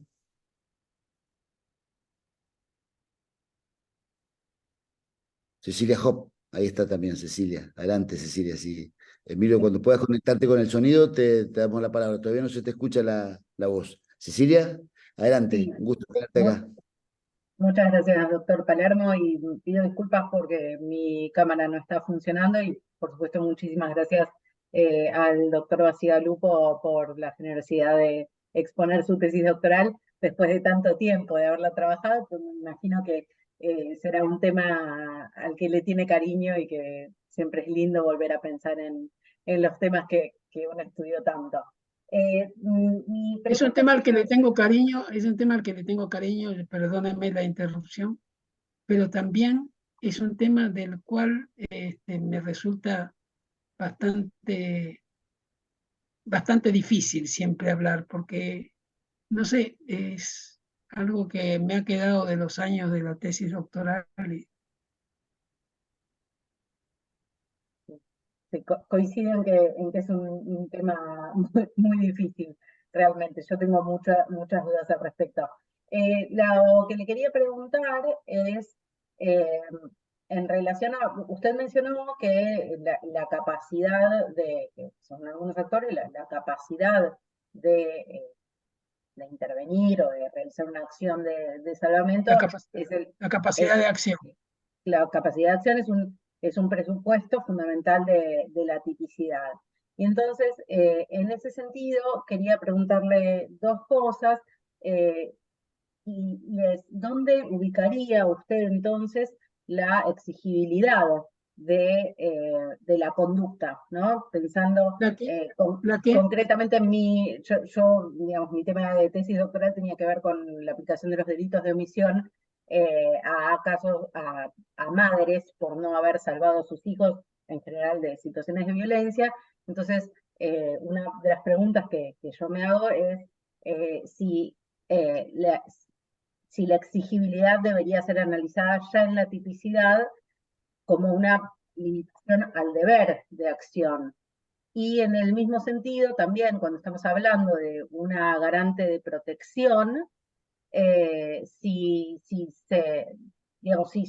Cecilia Hop, ahí está también Cecilia. Adelante, Cecilia. Sí. Emilio, cuando puedas conectarte con el sonido, te damos la palabra. Todavía no se te escucha la voz. Cecilia, adelante. Sí. Un gusto tenerte acá. Muchas gracias, doctor Palermo, y pido disculpas porque mi cámara no está funcionando y, por supuesto, muchísimas gracias al doctor Bacigalupo por la generosidad de exponer su tesis doctoral después de tanto tiempo de haberla trabajado, pues me imagino que será un tema al que le tiene cariño y que siempre es lindo volver a pensar en los temas que uno estudió tanto. Es un tema al que le tengo cariño, perdónenme la interrupción, pero también es un tema del cual me resulta bastante difícil siempre hablar, porque, no sé, es algo que me ha quedado de los años de la tesis doctoral. Coincido en que es un tema muy difícil, realmente. Yo tengo muchas dudas al respecto. Lo que le quería preguntar es, en relación a, usted mencionó que la capacidad que son algunos actores, la capacidad de intervenir o de realizar una acción de salvamento, La capacidad de acción. La capacidad de acción es un presupuesto fundamental de la tipicidad. Y entonces, en ese sentido, quería preguntarle dos cosas, y es, ¿dónde ubicaría usted entonces la exigibilidad de la conducta, ¿no? Pensando concretamente en yo, digamos, mi tema de tesis doctoral tenía que ver con la aplicación de los delitos de omisión a casos, a madres por no haber salvado a sus hijos, en general de situaciones de violencia. Entonces, una de las preguntas que yo me hago es si la exigibilidad debería ser analizada ya en la tipicidad como una limitación al deber de acción. Y en el mismo sentido, también cuando estamos hablando de una garante de protección, si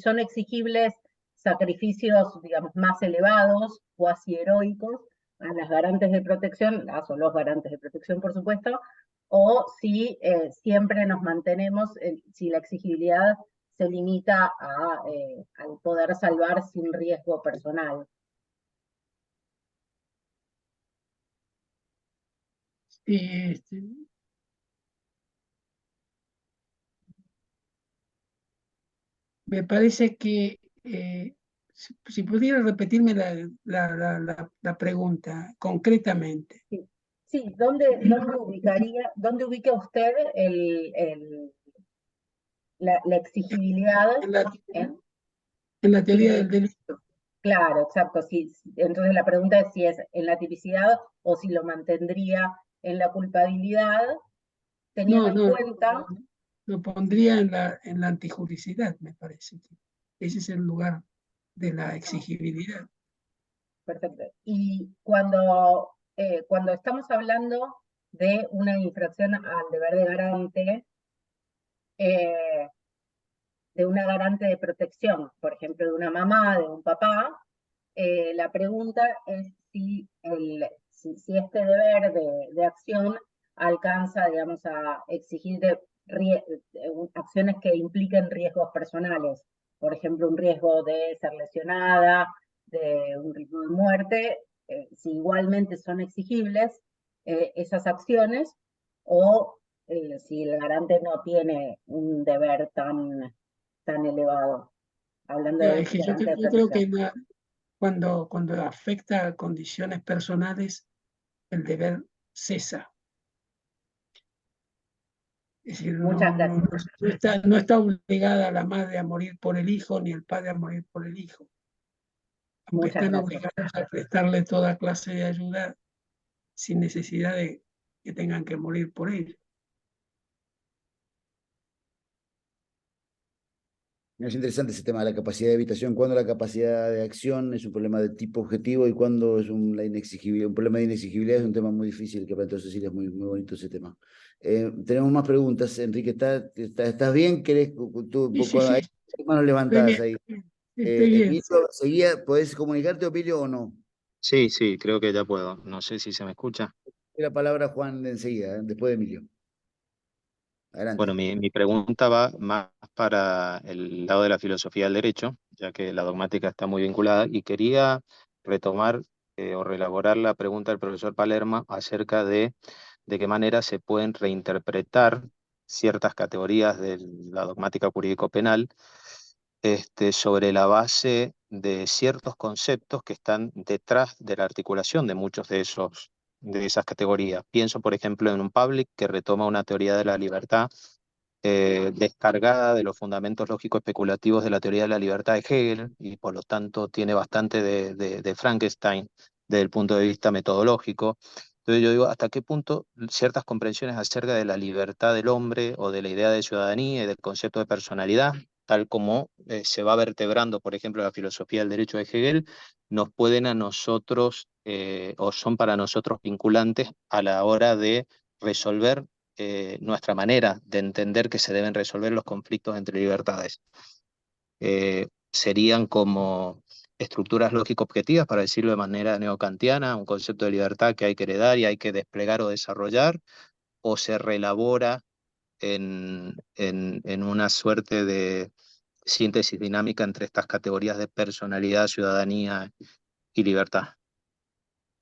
son exigibles sacrificios, digamos, más elevados, cuasi heroicos, a las garantes de protección, o los garantes de protección, por supuesto, o si siempre nos mantenemos, si la exigibilidad se limita al poder salvar sin riesgo personal. Me parece que si pudiera repetirme la pregunta concretamente. Sí, ¿dónde ubica usted la exigibilidad? En la teoría del delito. Claro, exacto. Sí, entonces la pregunta es si es en la tipicidad o si lo mantendría en la culpabilidad, teniendo en cuenta... Lo pondría en la antijuricidad, me parece. Ese es el lugar de la exigibilidad. Perfecto. Y cuando estamos hablando de una infracción al deber de garante, de una garante de protección, por ejemplo, de una mamá, de un papá, la pregunta es si este deber de acción alcanza, digamos, a exigir acciones que impliquen riesgos personales, por ejemplo, un riesgo de ser lesionada, de un riesgo de muerte, si igualmente son exigibles esas acciones, o si el garante no tiene un deber tan elevado, hablando de Es que yo garante de creo que protección. cuando afecta a condiciones personales, el deber cesa. Es decir, Muchas gracias. no está obligada la madre a morir por el hijo, ni el padre a morir por el hijo. Aunque Muchas están gracias. obligados a prestarle toda clase de ayuda sin necesidad de que tengan que morir por ello. Es interesante ese tema de la capacidad de evitación, cuando la capacidad de acción es un problema de tipo objetivo y cuando es la inexigibilidad, un problema de inexigibilidad es un tema muy difícil que planteó Cecilia, es muy, muy bonito ese tema. Tenemos más preguntas, Enrique, ¿estás bien? ¿Querés tú un poco? Sí. Hay manos levantadas ahí. Estoy bien. Emilio, ¿podés comunicarte, Emilio, o no? Sí, creo que ya puedo. No sé si se me escucha. La palabra Juan enseguida, después de Emilio. Adelante. Bueno, mi pregunta va más para el lado de la filosofía del derecho, ya que la dogmática está muy vinculada, y quería retomar o reelaborar la pregunta del profesor Palermo acerca de qué manera se pueden reinterpretar ciertas categorías de la dogmática jurídico-penal sobre la base de ciertos conceptos que están detrás de la articulación de muchos de esas categorías. Pienso, por ejemplo, en un public que retoma una teoría de la libertad descargada de los fundamentos lógico-especulativos de la teoría de la libertad de Hegel, y por lo tanto tiene bastante de Frankenstein desde el punto de vista metodológico. Entonces yo digo, ¿hasta qué punto ciertas comprensiones acerca de la libertad del hombre o de la idea de ciudadanía y del concepto de personalidad, tal como se va vertebrando, por ejemplo, la filosofía del derecho de Hegel, nos pueden a nosotros o son para nosotros vinculantes a la hora de resolver nuestra manera de entender que se deben resolver los conflictos entre libertades? Serían como estructuras lógico-objetivas, para decirlo de manera neocantiana, un concepto de libertad que hay que heredar y hay que desplegar o desarrollar, o se reelabora en una suerte de síntesis dinámica entre estas categorías de personalidad, ciudadanía y libertad.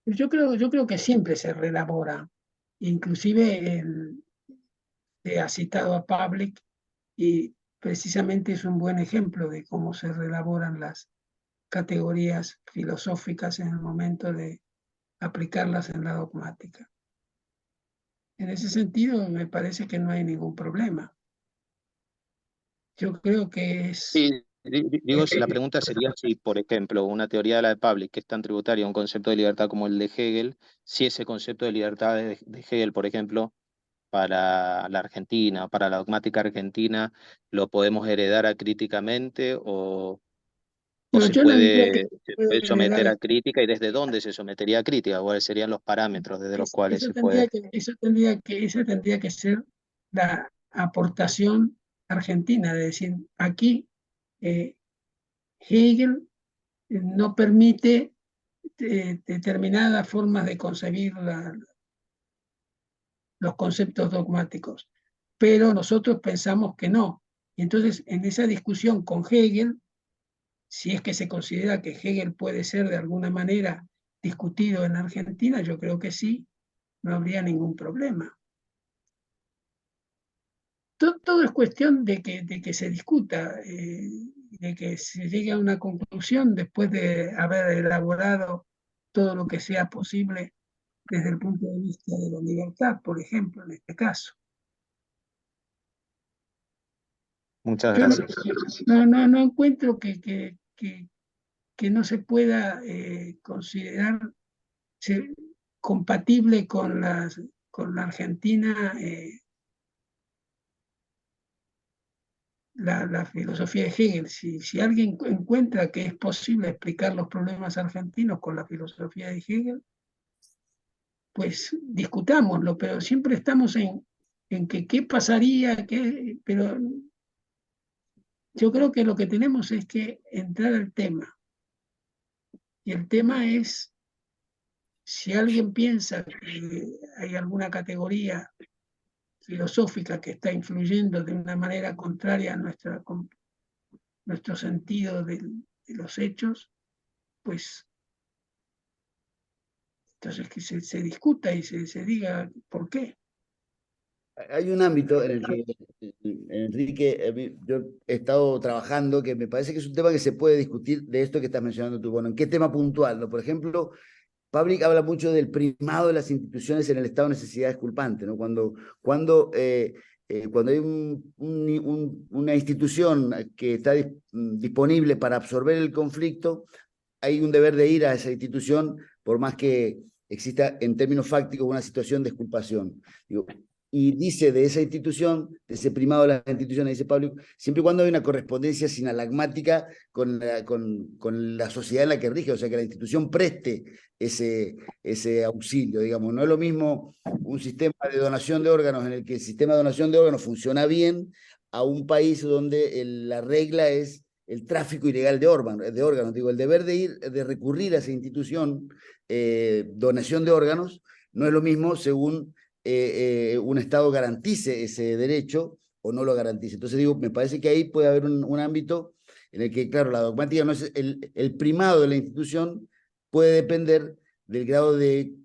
Yo creo que siempre se reelabora. Inclusive se ha citado a Pavlik y precisamente es un buen ejemplo de cómo se reelaboran las categorías filosóficas en el momento de aplicarlas en la dogmática. En ese sentido, me parece que no hay ningún problema. Yo creo que es... Sí, digo, si la pregunta sería si, por ejemplo, una teoría de la de Pavlik, que es tan tributaria a un concepto de libertad como el de Hegel, si ese concepto de libertad de Hegel, por ejemplo, para la Argentina, para la dogmática argentina, lo podemos heredar acríticamente o No, se yo no diría que se puede puede someter heredar. a crítica, y desde dónde se sometería a crítica, cuáles serían los parámetros desde los cuales se puede. Esa tendría que ser la aportación argentina, de decir, aquí Hegel no permite determinadas formas de concebir los conceptos dogmáticos, pero nosotros pensamos que no. Y entonces, en esa discusión con Hegel, si es que se considera que Hegel puede ser de alguna manera discutido en Argentina, yo creo que sí, no habría ningún problema. Todo es cuestión de que se discuta, de que se llegue a una conclusión después de haber elaborado todo lo que sea posible desde el punto de vista de la libertad, por ejemplo, en este caso. Muchas Yo gracias. no encuentro que no se pueda considerar compatible con la Argentina la filosofía de Hegel. Si alguien encuentra que es posible explicar los problemas argentinos con la filosofía de Hegel, pues discutámoslo, pero siempre estamos en que qué pasaría, pero yo creo que lo que tenemos es que entrar al tema. Y el tema es, si alguien piensa que hay alguna categoría filosófica que está influyendo de una manera contraria a nuestro sentido de los hechos, pues entonces que se discuta y se diga por qué. Hay un ámbito en el que, Enrique, yo he estado trabajando que me parece que es un tema que se puede discutir de esto que estás mencionando tú. Bueno, ¿en qué tema puntual? ¿No? Por ejemplo, Pavlik habla mucho del primado de las instituciones en el estado de necesidad disculpante, ¿no? Cuando hay una institución que está disponible para absorber el conflicto, hay un deber de ir a esa institución, por más que exista en términos fácticos una situación de exculpación. Digo, y dice de esa institución, de ese primado de las instituciones, dice Pablo, siempre y cuando hay una correspondencia sinalagmática con la sociedad en la que rige, o sea, que la institución preste ese auxilio, digamos. No es lo mismo un sistema de donación de órganos en el que el sistema de donación de órganos funciona bien a un país donde la regla es el tráfico ilegal de órganos. Digo, el deber de recurrir a esa institución, donación de órganos, no es lo mismo según un Estado garantice ese derecho o no lo garantice. Entonces digo, me parece que ahí puede haber un ámbito en el que, claro, la dogmática no es el primado de la institución puede depender del grado de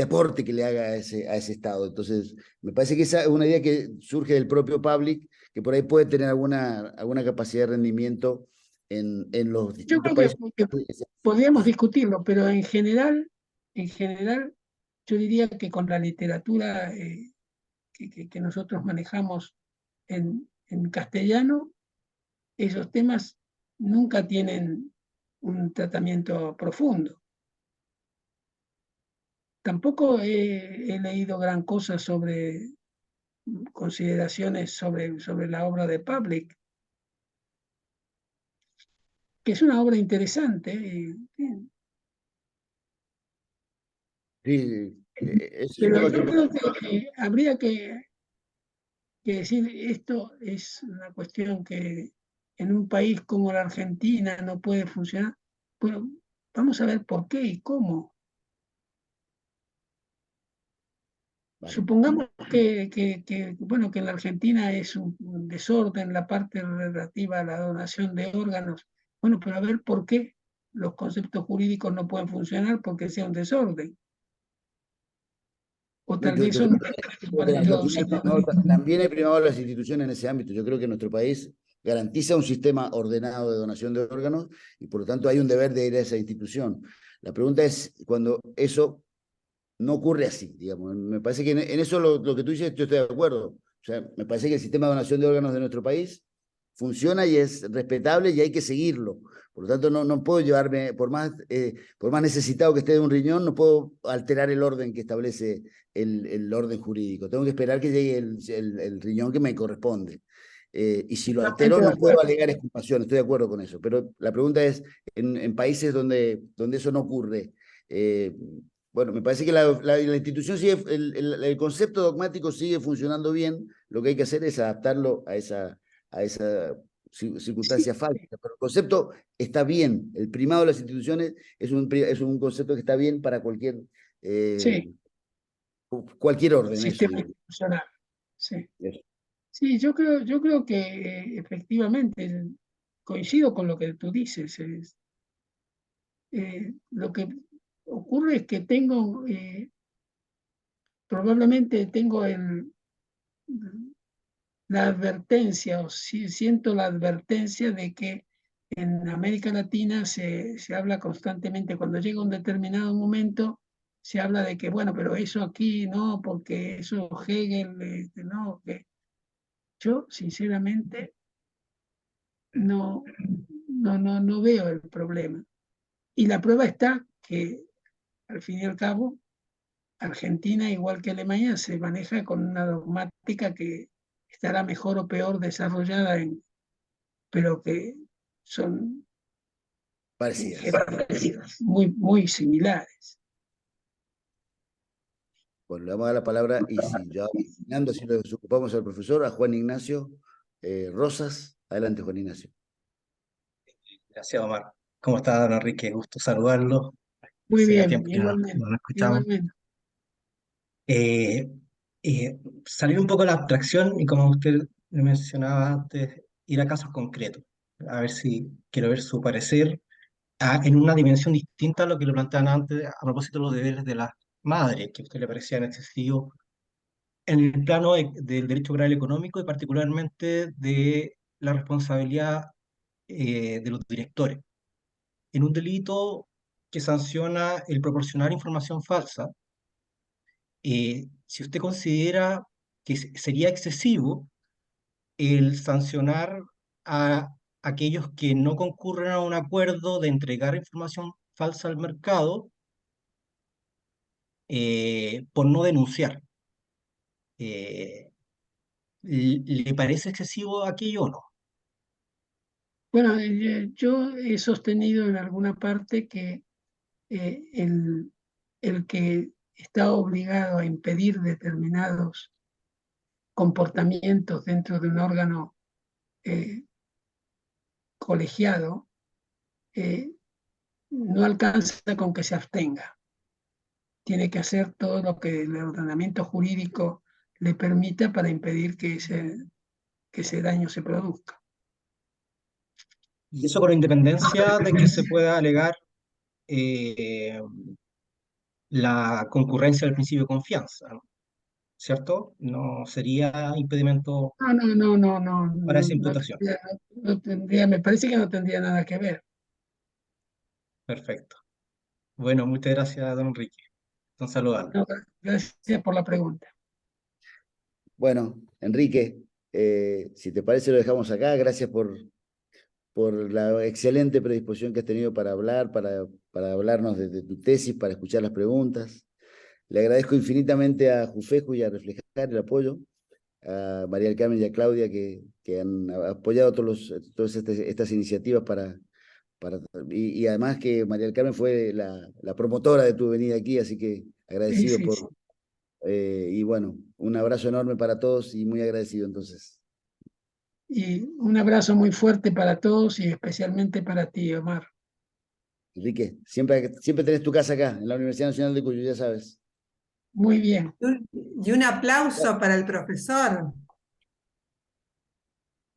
aporte que le haga a ese Estado. Entonces, me parece que esa es una idea que surge del propio Pavlik, que por ahí puede tener alguna capacidad de rendimiento en los Yo distintos creo países. que podríamos discutirlo, pero en general, yo diría que con la literatura que nosotros manejamos en castellano, esos temas nunca tienen un tratamiento profundo. Tampoco he leído gran cosa sobre consideraciones sobre la obra de Pavlik, que es una obra interesante. Sí, pero yo creo que habría que decir, esto es una cuestión que en un país como la Argentina no puede funcionar. Bueno, vamos a ver por qué y cómo. Vale. Supongamos que en la Argentina es un desorden la parte relativa a la donación de órganos. Bueno, pero a ver por qué los conceptos jurídicos no pueden funcionar porque sea un desorden. O tal vez son... También hay primado las instituciones en ese ámbito. Yo creo que nuestro país garantiza un sistema ordenado de donación de órganos y por lo tanto hay un deber de ir a esa institución. La pregunta es cuando eso no ocurre así, digamos. Me parece que en eso lo que tú dices, yo estoy de acuerdo. O sea, me parece que el sistema de donación de órganos de nuestro país funciona y es respetable y hay que seguirlo. Por lo tanto, no puedo llevarme, por más necesitado que esté de un riñón, no puedo alterar el orden que establece el orden jurídico. Tengo que esperar que llegue el riñón que me corresponde. Y si lo altero, no puedo alegar exculpación, estoy de acuerdo con eso. Pero la pregunta es, en países donde eso no ocurre, bueno, me parece que la institución sigue, el concepto dogmático sigue funcionando bien, lo que hay que hacer es adaptarlo a esa circunstancia fáctica, pero el concepto está bien, el primado de las instituciones es un concepto que está bien para cualquier orden. Sistema institucional. Sí. Sí, yo creo que efectivamente coincido con lo que tú dices. Lo que ocurre es que probablemente tengo la advertencia, o siento la advertencia de que en América Latina se habla constantemente, cuando llega un determinado momento, se habla de que, bueno, pero eso aquí no, porque eso Hegel, no, que yo sinceramente no veo el problema. Y la prueba está que, al fin y al cabo, Argentina, igual que Alemania, se maneja con una dogmática que estará mejor o peor desarrollada, pero que son Parecidas. muy similares. Bueno, le vamos a dar la palabra, y si ya terminando, si nos ocupamos al profesor, a Juan Ignacio Rosas. Adelante, Juan Ignacio. Gracias, Omar. ¿Cómo está, don Enrique? Gusto saludarlo. Muy Hacía bien, tiempo que no igualmente. nos escuchamos. Igualmente. Salir un poco de la abstracción y, como usted mencionaba antes, ir a casos concretos. A ver si quiero ver su parecer en una dimensión distinta a lo que lo planteaban antes, a propósito de los deberes de las madres, que a usted le parecían excesivos en el plano del derecho oral económico y particularmente de la responsabilidad de los directores. En un delito que sanciona el proporcionar información falsa, si usted considera que sería excesivo el sancionar a aquellos que no concurren a un acuerdo de entregar información falsa al mercado por no denunciar. ¿Le parece excesivo aquello o no? Bueno, yo he sostenido en alguna parte que el que está obligado a impedir determinados comportamientos dentro de un órgano colegiado no alcanza con que se abstenga. Tiene que hacer todo lo que el ordenamiento jurídico le permita para impedir que ese daño se produzca. Y eso con independencia de que se pueda alegar la concurrencia del principio de confianza, ¿no? ¿Cierto? No sería impedimento para esa imputación. No tendría, me parece que no tendría nada que ver. Perfecto. Bueno, muchas gracias, don Enrique. Un saludo. No, gracias por la pregunta. Bueno, Enrique, si te parece lo dejamos acá. Gracias por la excelente predisposición que has tenido para hablar, para hablarnos de tu tesis, para escuchar las preguntas. Le agradezco infinitamente a Jufeju y a Reflejar el apoyo, a María del Carmen y a Claudia que han apoyado todas estas iniciativas y además que María del Carmen fue la promotora de tu venida aquí, así que agradecido Sí. y bueno, un abrazo enorme para todos y muy agradecido entonces. Y un abrazo muy fuerte para todos y especialmente para ti, Omar. Enrique, siempre tenés tu casa acá, en la Universidad Nacional de Cuyo, ya sabes. Muy bien. Y un aplauso para el profesor.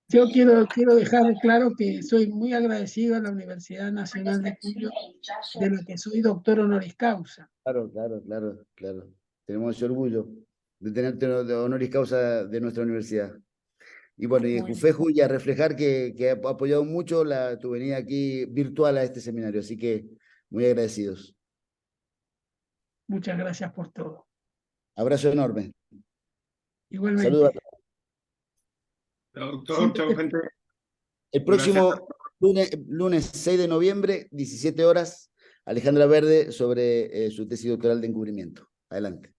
Yo quiero dejar claro que soy muy agradecido a la Universidad Nacional de Cuyo, de la que soy doctor honoris causa. Claro. Tenemos ese orgullo de tenerte de honoris causa de nuestra universidad. Y bueno, y Jufeju y a Reflejar que ha apoyado mucho tu venida aquí virtual a este seminario, así que muy agradecidos. Muchas gracias por todo. Abrazo enorme. Igualmente. Saludos a todos. Doctor, chao, gente. El próximo lunes 6 de noviembre, 17 horas, Alejandra Verde sobre su tesis doctoral de encubrimiento. Adelante.